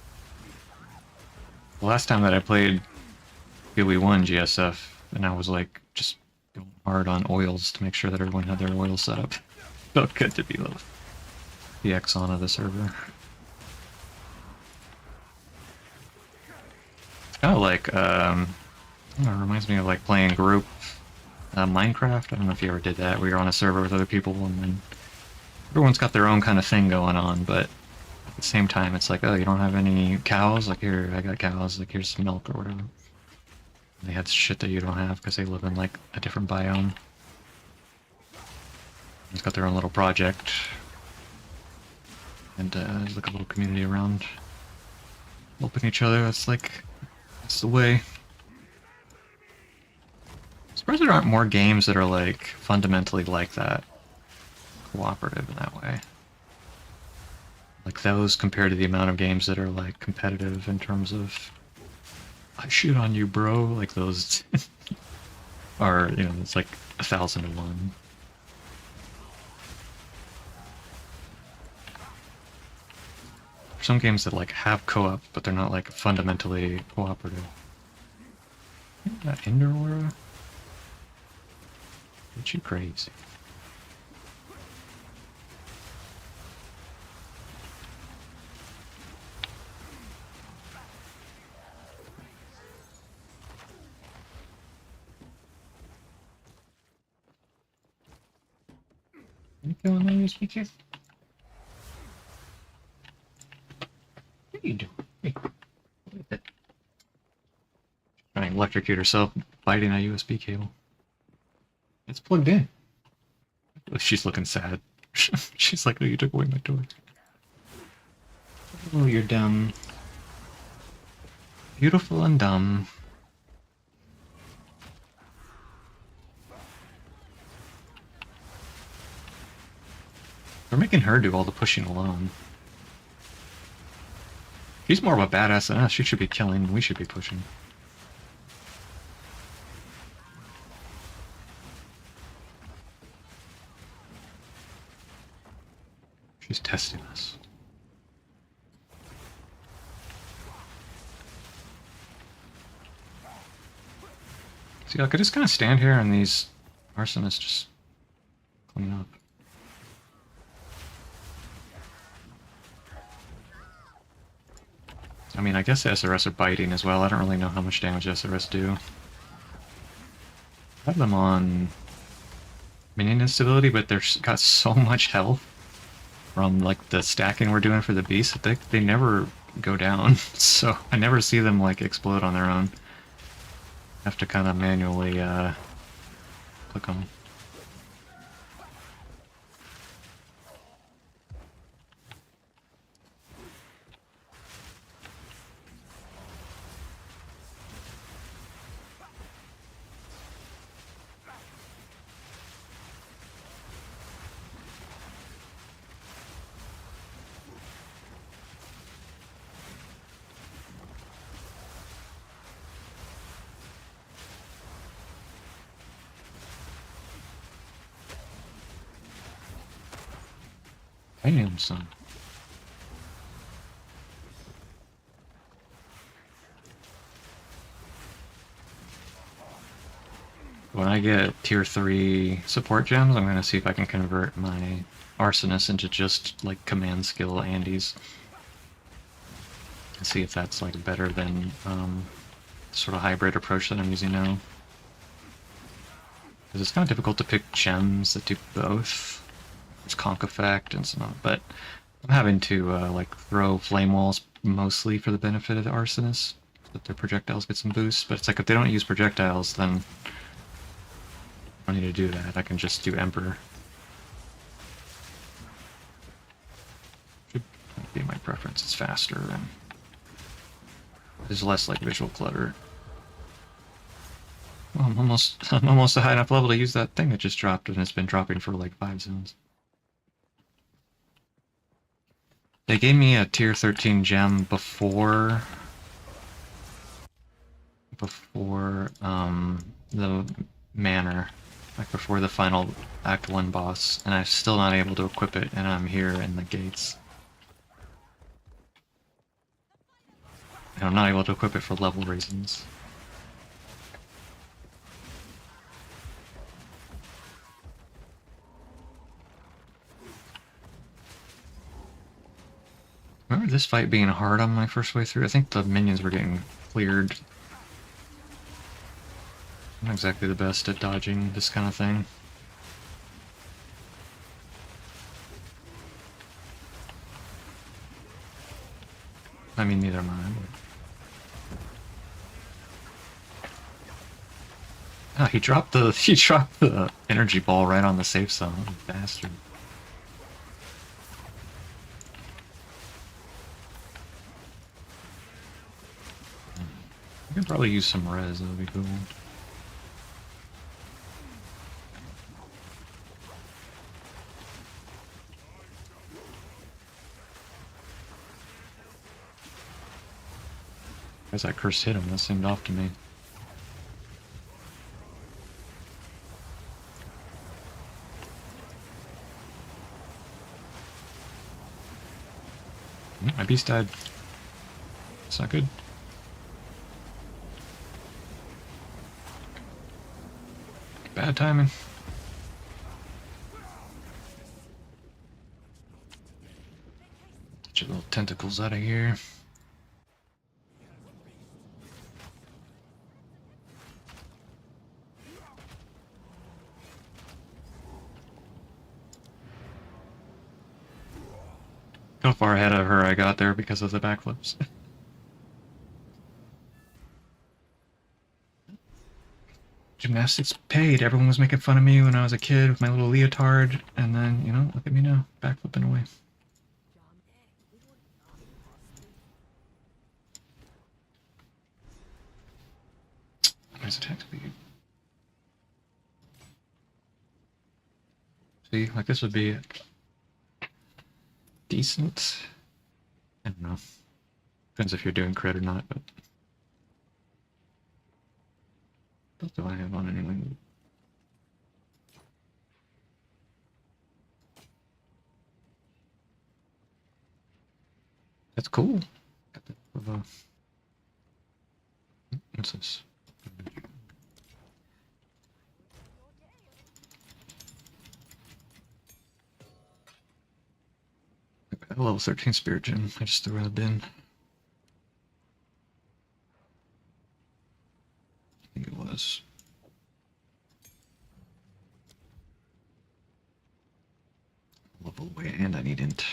S1: The last time that I played GUI 1 GSF, and I was like just going hard on oils to make sure that everyone had their oils set up. Felt good to be the Exxon of the server. It's kind of like, I don't know, it reminds me of like playing group Minecraft. I don't know if you ever did that, where you're on a server with other people and then everyone's got their own kind of thing going on, but at the same time it's like, oh, you don't have any cows? Like, here, I got cows, like here's some milk or whatever. And they had shit that you don't have because they live in like a different biome. It's got their own little project. And there's like a little community around helping each other. That's the way. I'm surprised there aren't more games that are like fundamentally like that. Cooperative in that way. Like those compared to the amount of games that are like competitive in terms of I shoot on you, bro. Like those are, you know, it's like 1001. Some games that like have co-op, but they're not like fundamentally cooperative. That Ender Aura? Get you crazy. You killing my USB case? What are you doing? Hey, what is it? Trying to electrocute herself, biting a USB cable. It's plugged in. She's looking sad. She's like, oh, you took away my toy. Oh, you're dumb. Beautiful and dumb. We're making her do all the pushing alone. She's more of a badass than us. She should be killing. We should be pushing. She's testing us. See, I could just kind of stand here and these arsonists just clean up. I mean, I guess the SRS are biting as well. I don't really know how much damage SRS do. I have them on minion instability, but they've got so much health from like the stacking we're doing for the beast that they never go down. So I never see them like explode on their own. I have to kind of manually click them. I knew some. When I get tier 3 support gems, I'm going to see if I can convert my arsonist into just like command skill Andes. And see if that's like better than sort of hybrid approach that I'm using now. Because it's kind of difficult to pick gems that do both. There's conk effect and some, but I'm having to like throw flame walls mostly for the benefit of the arsonists, so that their projectiles get some boost. But it's like if they don't use projectiles, then I don't need to do that. I can just do Emperor. Should be my preference. It's faster and there's less like visual clutter. Well, I'm almost a high enough level to use that thing that just dropped, and it's been dropping for like 5 zones. They gave me a tier 13 gem before the manor, like before the final Act 1 boss, and I'm still not able to equip it, and I'm here in the gates. And I'm not able to equip it for level reasons. Remember this fight being hard on my first way through? I think the minions were getting cleared. I'm not exactly the best at dodging this kind of thing. I mean, neither am I. Oh, he dropped the energy ball right on the safe zone, what a bastard. I could probably use some res, that would be cool. As that curse hit him, that seemed off to me. My beast died. It's not good. Bad timing. Get your little tentacles out of here. How far ahead of her I got there because of the backflips. Gymnastics paid. Everyone was making fun of me when I was a kid with my little leotard, and then, you know, look at me now, backflipping away. Nice attack speed. See, like this would be decent. I don't know. Depends if you're doing crit or not, but what do I have on anyway? That's cool. Got that with what's this? A level 13 spirit gem. I just threw in a bin. I think it was. Level away, and I need int.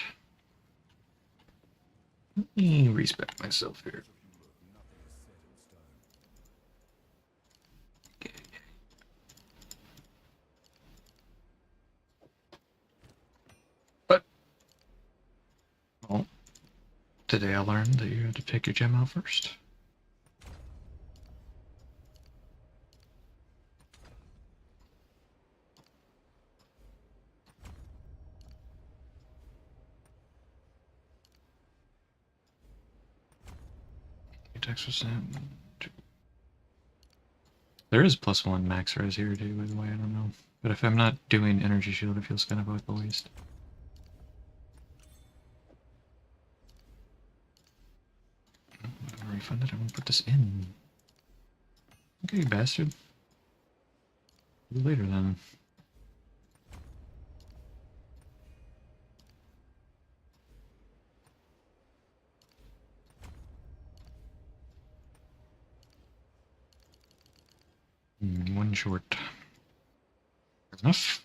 S1: Let me respec myself here. Okay. But well, today I learned that you had to pick your gem out first. X%. There is +1 max res here too, by the way, I don't know. But if I'm not doing energy shield, it feels kind of like a waste. Refunded, I'm gonna put this in. Okay, you bastard. See you later then. One short. Enough.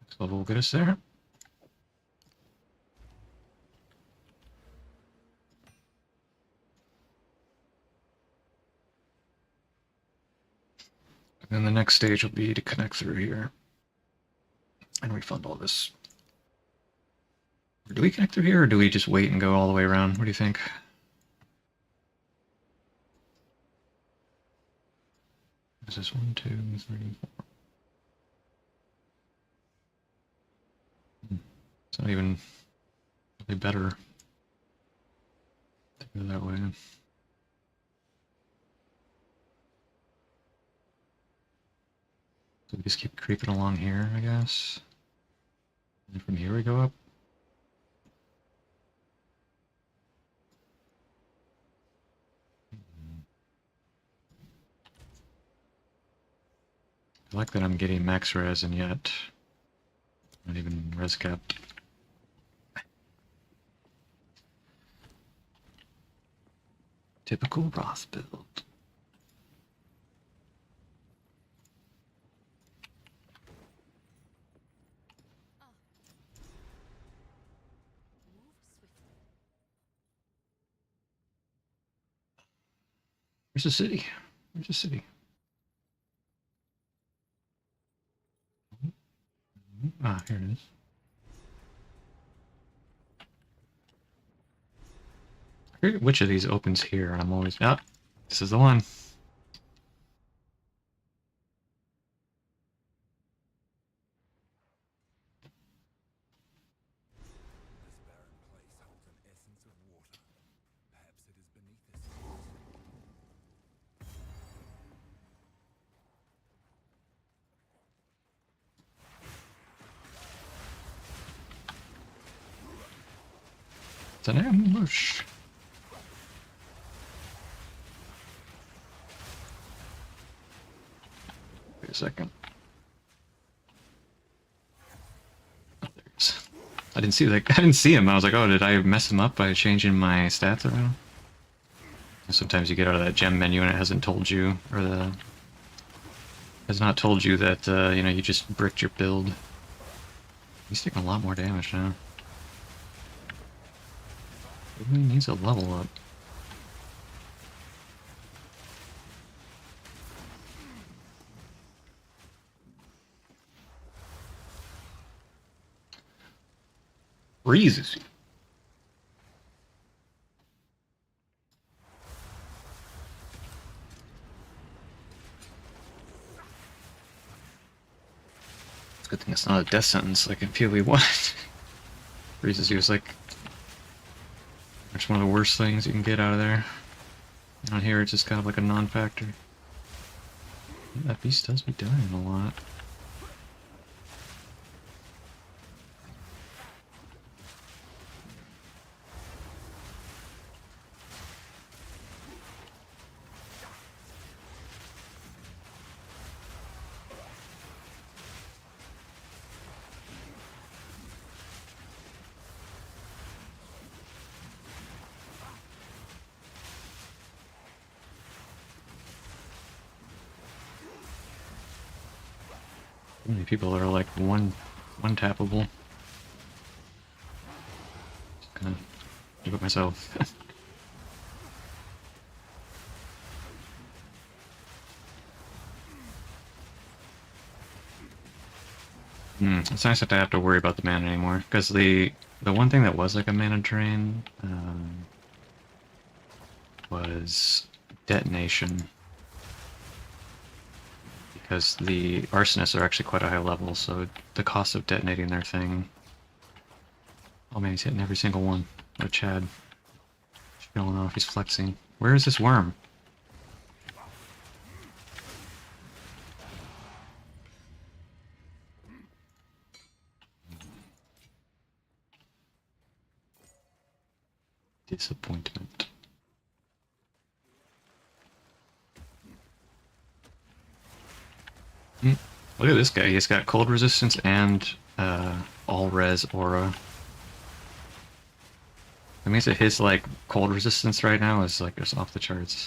S1: Next level will get us there. And then the next stage will be to connect through here and refund all this. Or do we connect through here, or do we just wait and go all the way around? What do you think? Is this 1, 2, 3, 4? It's not even really better to go that way. So we just keep creeping along here, I guess. And from here we go up. I like that I'm getting max res and yet not even res capped. Typical Roth build. Where's the city? Where's the city? Ah, here it is. I forget which of these opens here, and I'm always... Ah, this is the one. It's an ambush. Wait a second. Oh, there he is. I didn't see him. I was like, oh, did I mess him up by changing my stats around? Sometimes you get out of that gem menu and it hasn't told you, or has not told you that you know, you just bricked your build. He's taking a lot more damage now. He needs a level up. Freezes you. It's a good thing it's not a death sentence like in PoE 1. Freezes you is like It's one of the worst things you can get out of there. On here, it's just kind of like a non-factor. That beast does be dying a lot. So many people are like one tappable. Just gonna do it myself. It's nice not to have to worry about the mana anymore, because the one thing that was like a mana drain was detonation. Because the arsonists are actually quite a high level, so the cost of detonating their thing... Oh man, he's hitting every single one. Oh, Chad. He's showing off, he's flexing. Where is this worm? Disappointment. Look at this guy, he's got cold resistance and all res aura. That means that his like cold resistance right now is like just off the charts.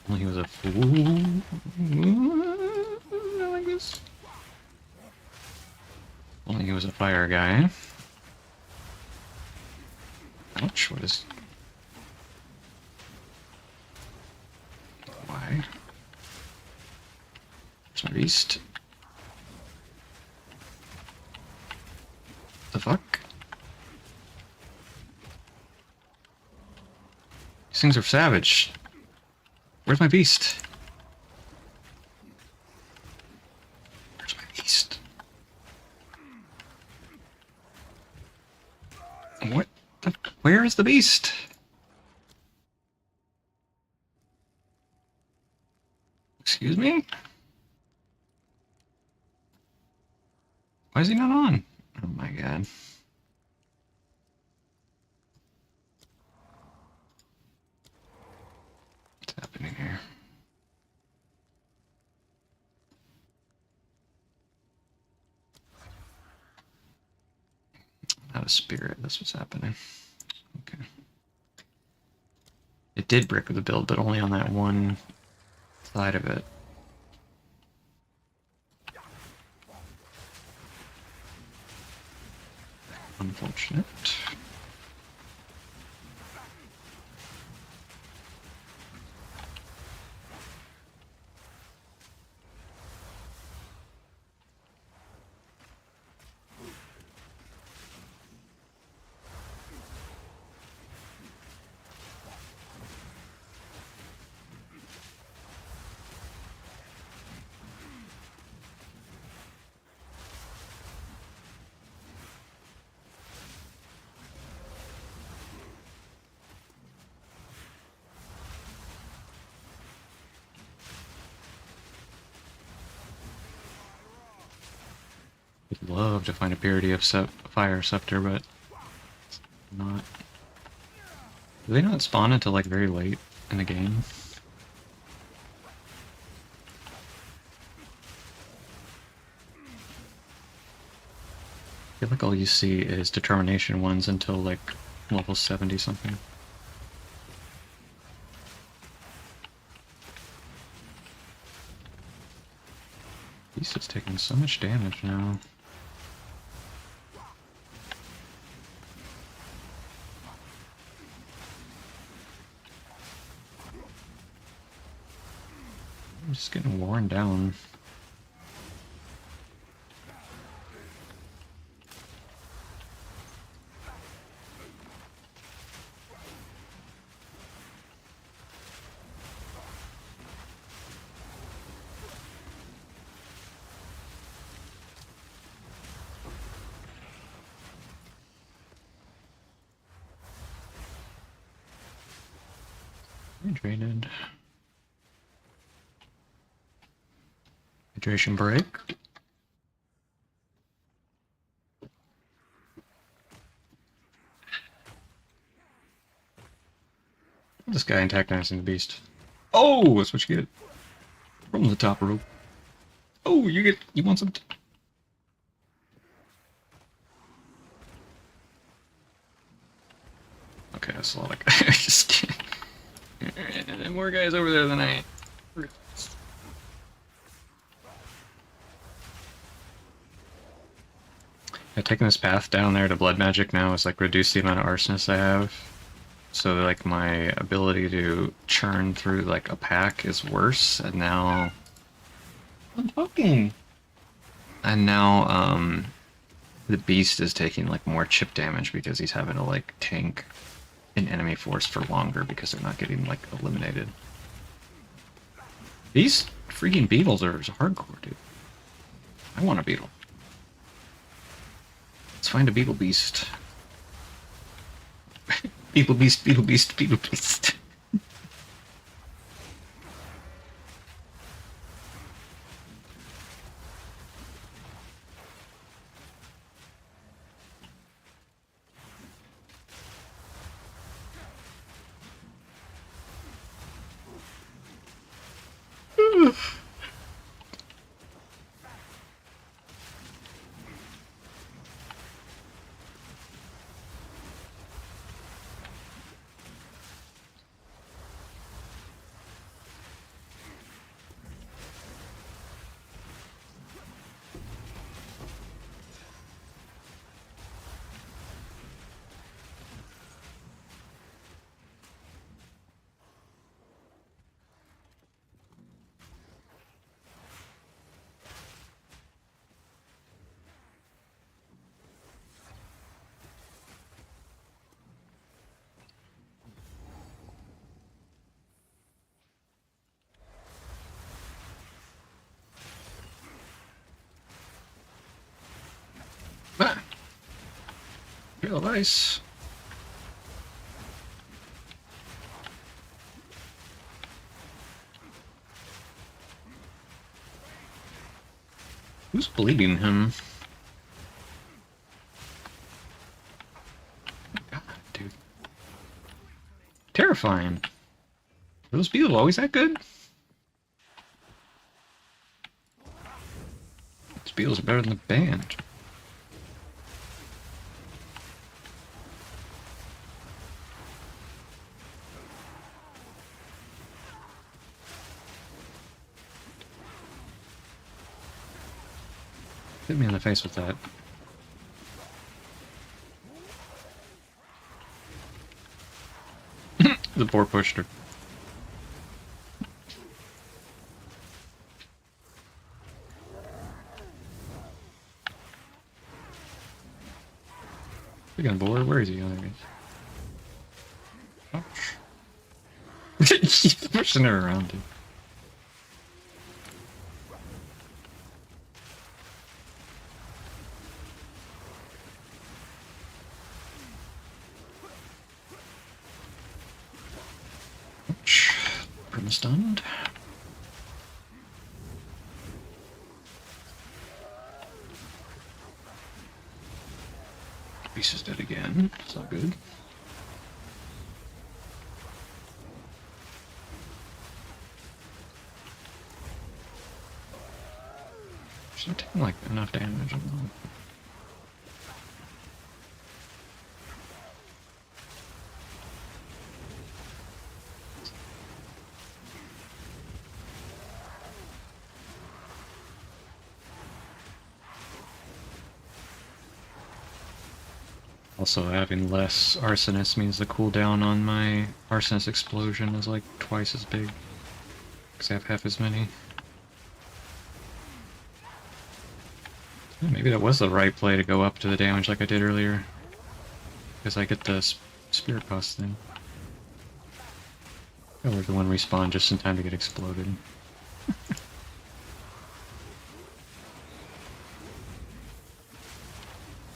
S1: Only he was a fool. I like this. Only he was a fire guy. Ouch, what is... Why? Where's my beast? The fuck? These things are savage. Where's my beast? Where's my beast? What the... Where is the beast? Excuse me? Why is he not on? Oh my god. What's happening here? Not a spirit, that's what's happening. Okay. It did brick the build, but only on that one side of it. Unfortunate. Would love to find a purity of fire scepter, but not. Do they not spawn until like very late in the game? I feel like all you see is determination ones until like level 70 something. Beast is taking so much damage now. I'm just getting worn down. Hydrated. Hydration break. This guy antagonizing the beast. Oh, that's what you get from the top rope. Oh, you want some? Okay, that's a lot of guys. Just kidding. And more guys over there than I. Yeah, taking this path down there to blood magic now is like reduce the amount of arsonist I have. So like my ability to churn through like a pack is worse, and now
S2: I'm fucking.
S1: The beast is taking like more chip damage because he's having to like tank an enemy force for longer because they're not getting like eliminated. These freaking beetles are hardcore, dude. I want a beetle. Let's find a beetle beast. Beetle beast, beetle beast, beetle beast. Ah, real nice. Who's bleeding him? God, dude. Terrifying. Are those beetles always that good? These beetles are better than the band. Hit me in the face with that. The poor pushed her. Big on board. Where is he? Oh, there he is. He's pushing her around, dude. Brim stunned. Beast is dead again. It's not good. She's not taking like enough damage. I don't know. Also, having less arsonist means the cooldown on my arsonist explosion is like twice as big. Because I have half as many. Maybe that was the right play to go up to the damage like I did earlier. Because I get the spirit cost thing. Or the one respawn just in time to get exploded.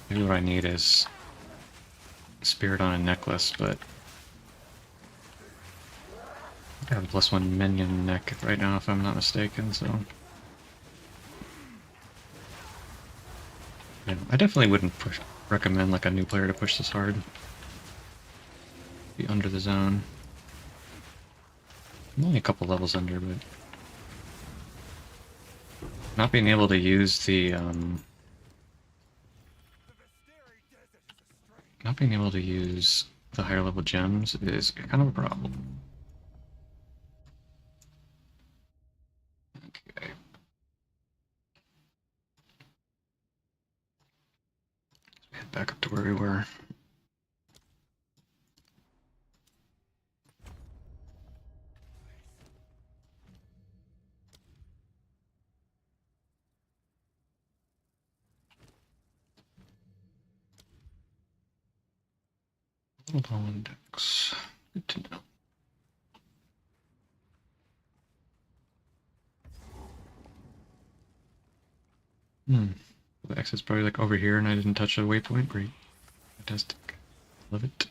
S1: Maybe what I need is spirit on a necklace, but I have a +1 minion neck right now, if I'm not mistaken, so... Yeah, I definitely wouldn't recommend like a new player to push this hard. Be under the zone. I'm only a couple levels under, but... Not being able to use the, not being able to use the higher level gems is kind of a problem. Okay. Head back up to where we were. Hold on, index. Good to know. The exit's probably like over here and I didn't touch a waypoint. Great. Fantastic. Love it.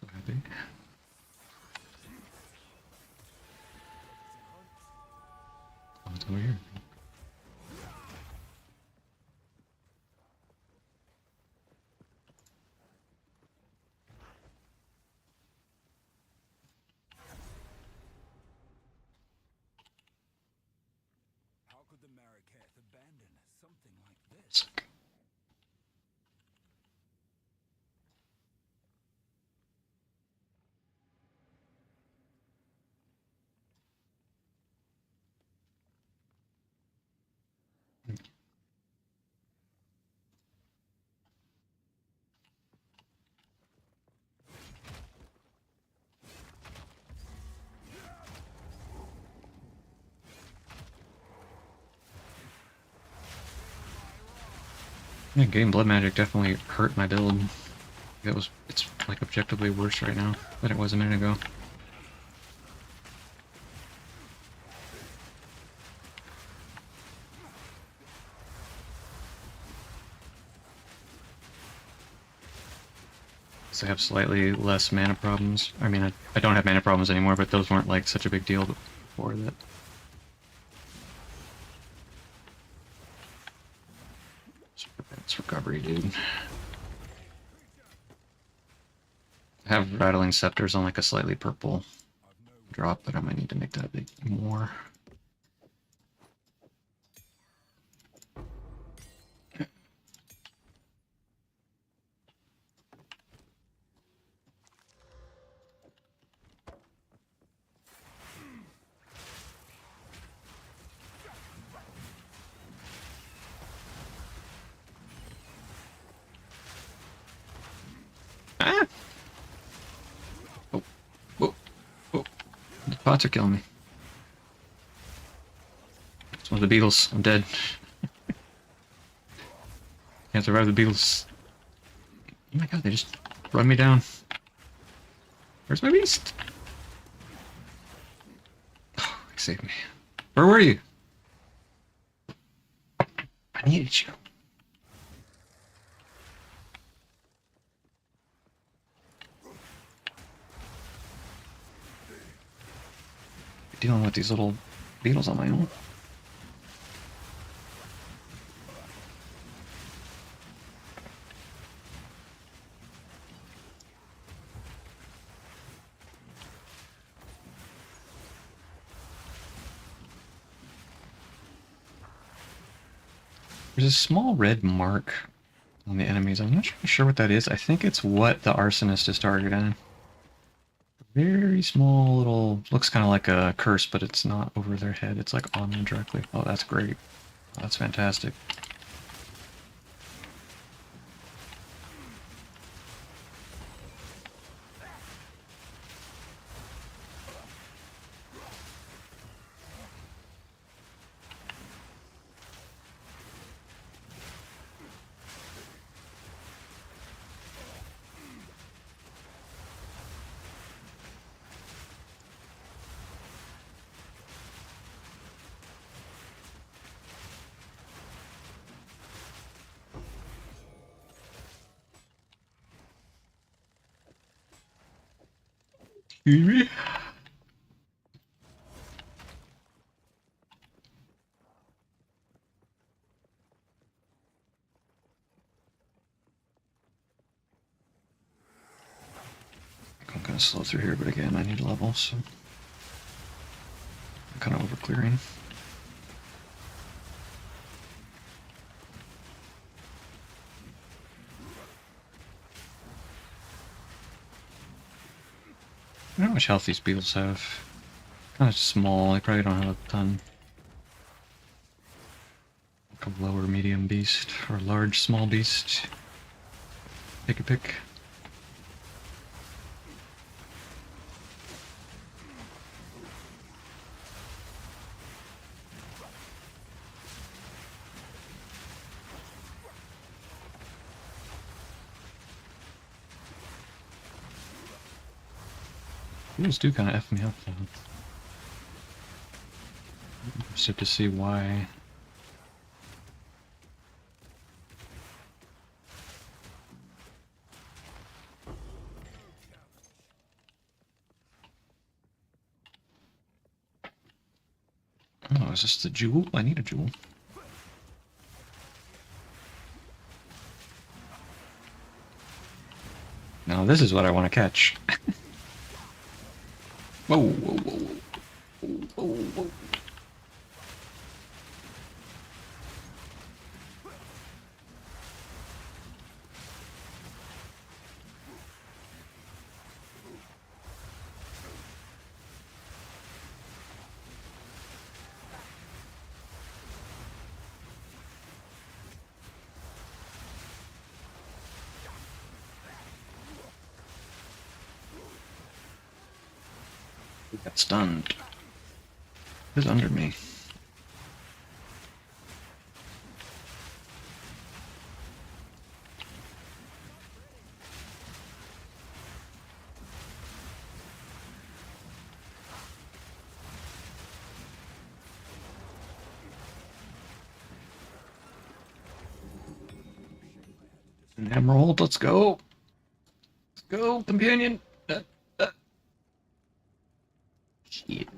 S1: So happy. Oh, it's over here.
S3: How could the Mariketh abandon something like this?
S1: Sick. Yeah, getting blood magic definitely hurt my build. It's like objectively worse right now than it was a minute ago. So I have slightly less mana problems. I mean, I don't have mana problems anymore, but those weren't like such a big deal before that. It's recovery, dude. I have rattling scepters on like a slightly purple drop, but I might need to make that a bit more. Ah! Oh, oh, oh. The pots are killing me. It's one of the beetles. I'm dead. Can't survive the beetles. Oh my god, they just run me down. Where's my beast? Oh, he saved me. Where were you? I needed you. Dealing with these little beetles on my own. There's a small red mark on the enemies. I'm not sure what that is. I think it's what the arsonist is targeting. Very small little, looks kind of like a curse, but it's not over their head. It's like on them directly. Oh, that's great. Oh, that's fantastic. Excuse me. I'm gonna slow through here, but again, I need levels, so I'm kind of over clearing. I don't know how much health these beetles have. Kind of small, they probably don't have a ton. Like a lower medium beast, or large small beast. Pick a pick. Beetles do kind of F me up though. I'm interested to see why. Oh, is this the jewel? I need a jewel. Now this is what I want to catch. Whoa, whoa, whoa, whoa, whoa, whoa, whoa. Got stunned. Who's under me? An emerald, let's go. Let's go, companion. Uh. Shit.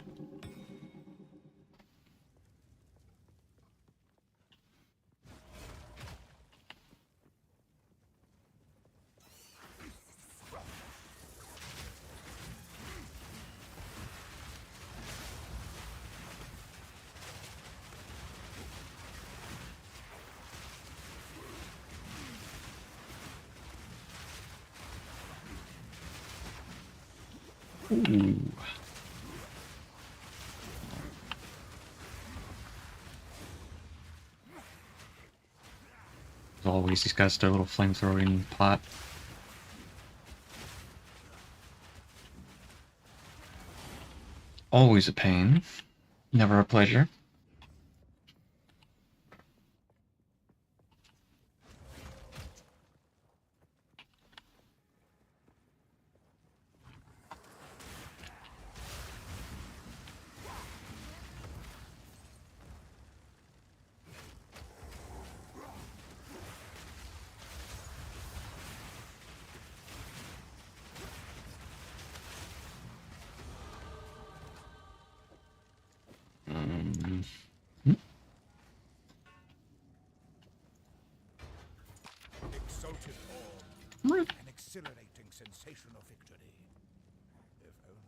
S1: Ooh. As always, these guys their little flamethrowing pot. Always a pain. Never a pleasure.
S3: Exalted awe, an exhilarating sensation of victory. If only.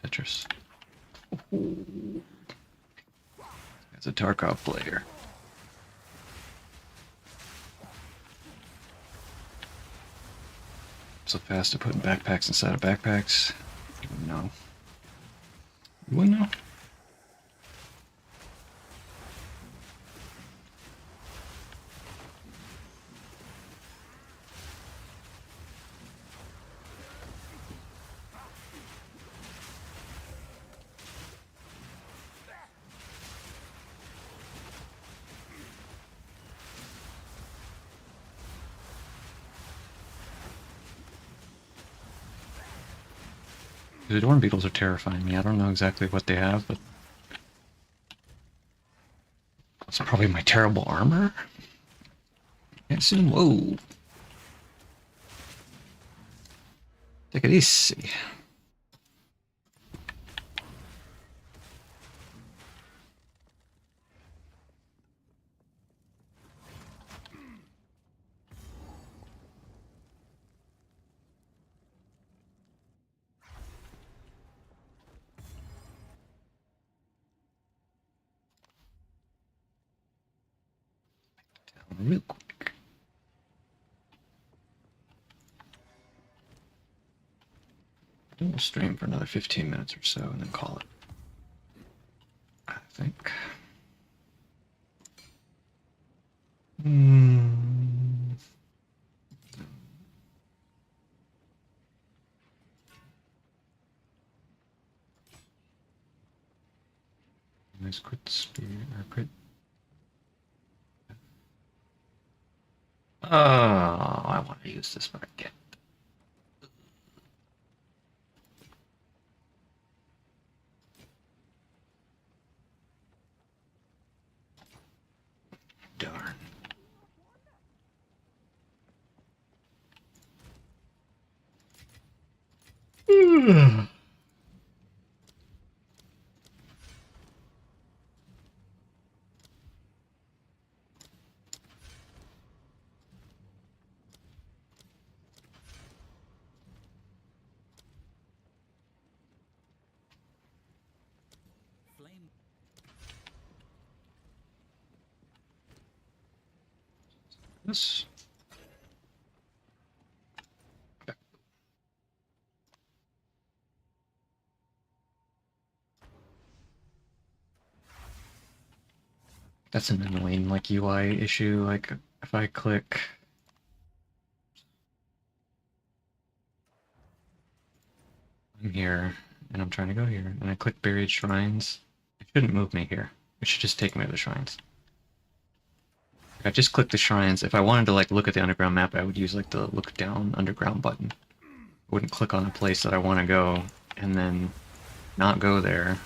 S1: Tetris. That's a Tarkov player. So fast at putting backpacks inside of backpacks. You wouldn't know. You wouldn't know? The Dorn Beetles are terrifying me. I don't know exactly what they have, but it's probably my terrible armor. Can't see them. Whoa. Take it easy. Real quick. Then we'll stream for another 15 minutes or so and then call it. I think. Nice crit spear or crit. Oh, I want to use this, but I can't. Darn.
S3: Flame.
S1: This. That's an annoying like UI issue. Like if I click, I'm here and I'm trying to go here, and I click buried shrines, it shouldn't move me here. It should just take me to the shrines. I just clicked the shrines. If I wanted to like look at the underground map, I would use like the look down underground button. I wouldn't click on a place that I want to go and then not go there.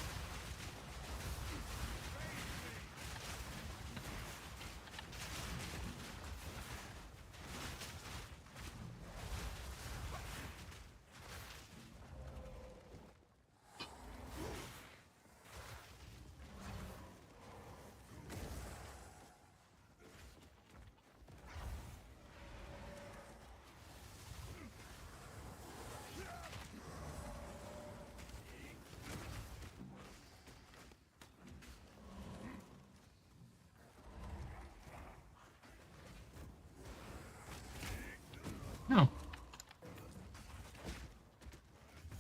S1: No.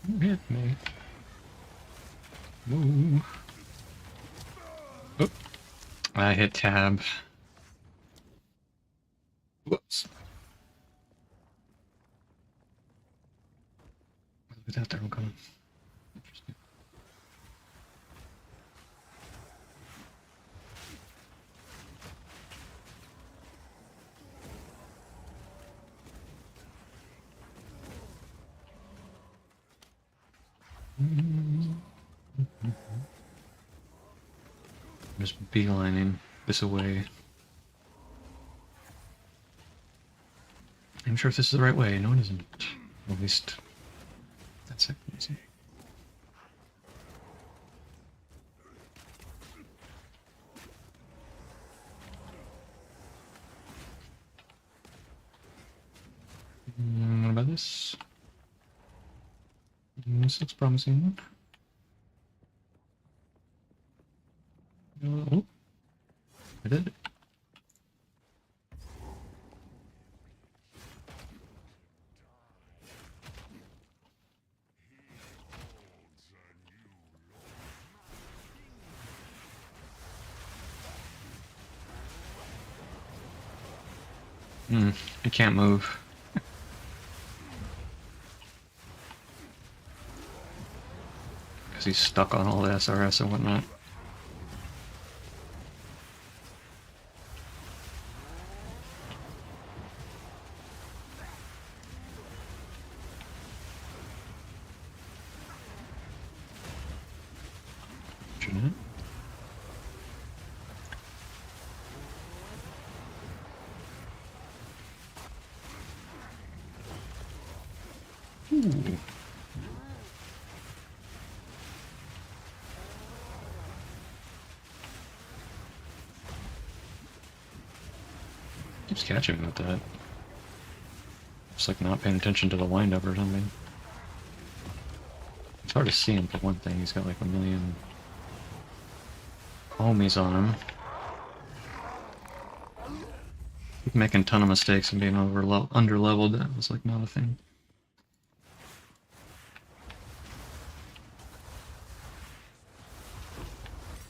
S1: You hit me. Woo. Oop. I hit tab. Whoops. Without there, I'm coming. Interesting. Just beelining this away. I'm sure if this is the right way. No, it isn't. At least that's it. What about this? This looks promising. Oh, I did it. I can't move. Because he's stuck on all the SRS and whatnot. Ooh. Keeps catching me with that. It's like not paying attention to the windup or something. It's hard to see him for one thing. He's got like a million homies on him. Keep making a ton of mistakes and being under leveled. That was like not a thing.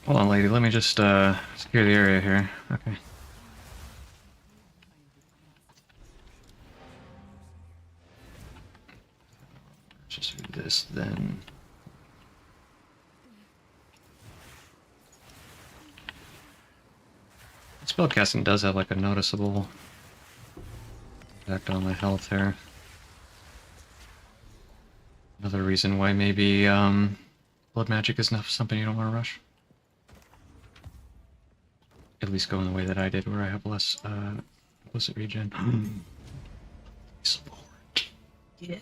S1: Hold on, lady. Let me just secure the area here. Okay. Just do this then. Spellcasting does have like a noticeable effect on my health here. Another reason why maybe blood magic is not something you don't want to rush. At least going the way that I did, where I have less implicit regen. Support. Yes.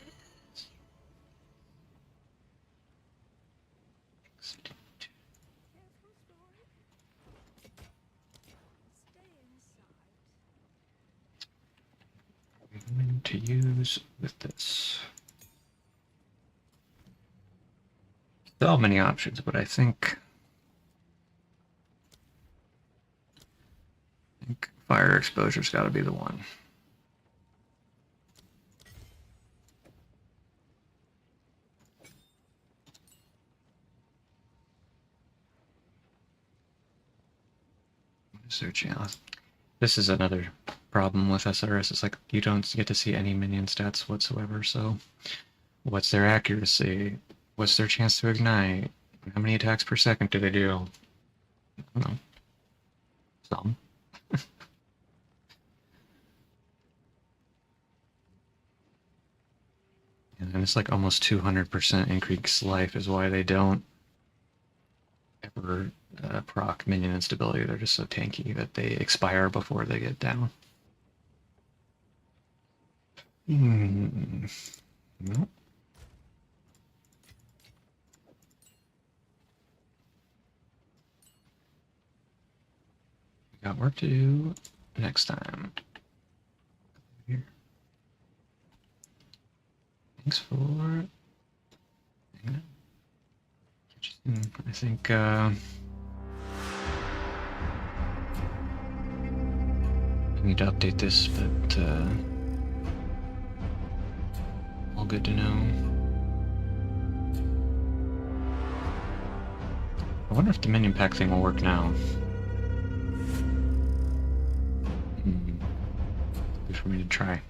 S1: Going to use with this. So many options, but I think fire exposure's got to be the one. What is their chance? This is another problem with SRS. It's like you don't get to see any minion stats whatsoever. So, what's their accuracy? What's their chance to ignite? How many attacks per second do they do? I don't know. Some. And it's like almost 200% increased life is why they don't ever proc minion instability. They're just so tanky that they expire before they get down. Nope. We got work to do next time. Here. Thanks for hanging out. I think I need to update this, but all good to know. I wonder if the minion pack thing will work now. Good for me to try.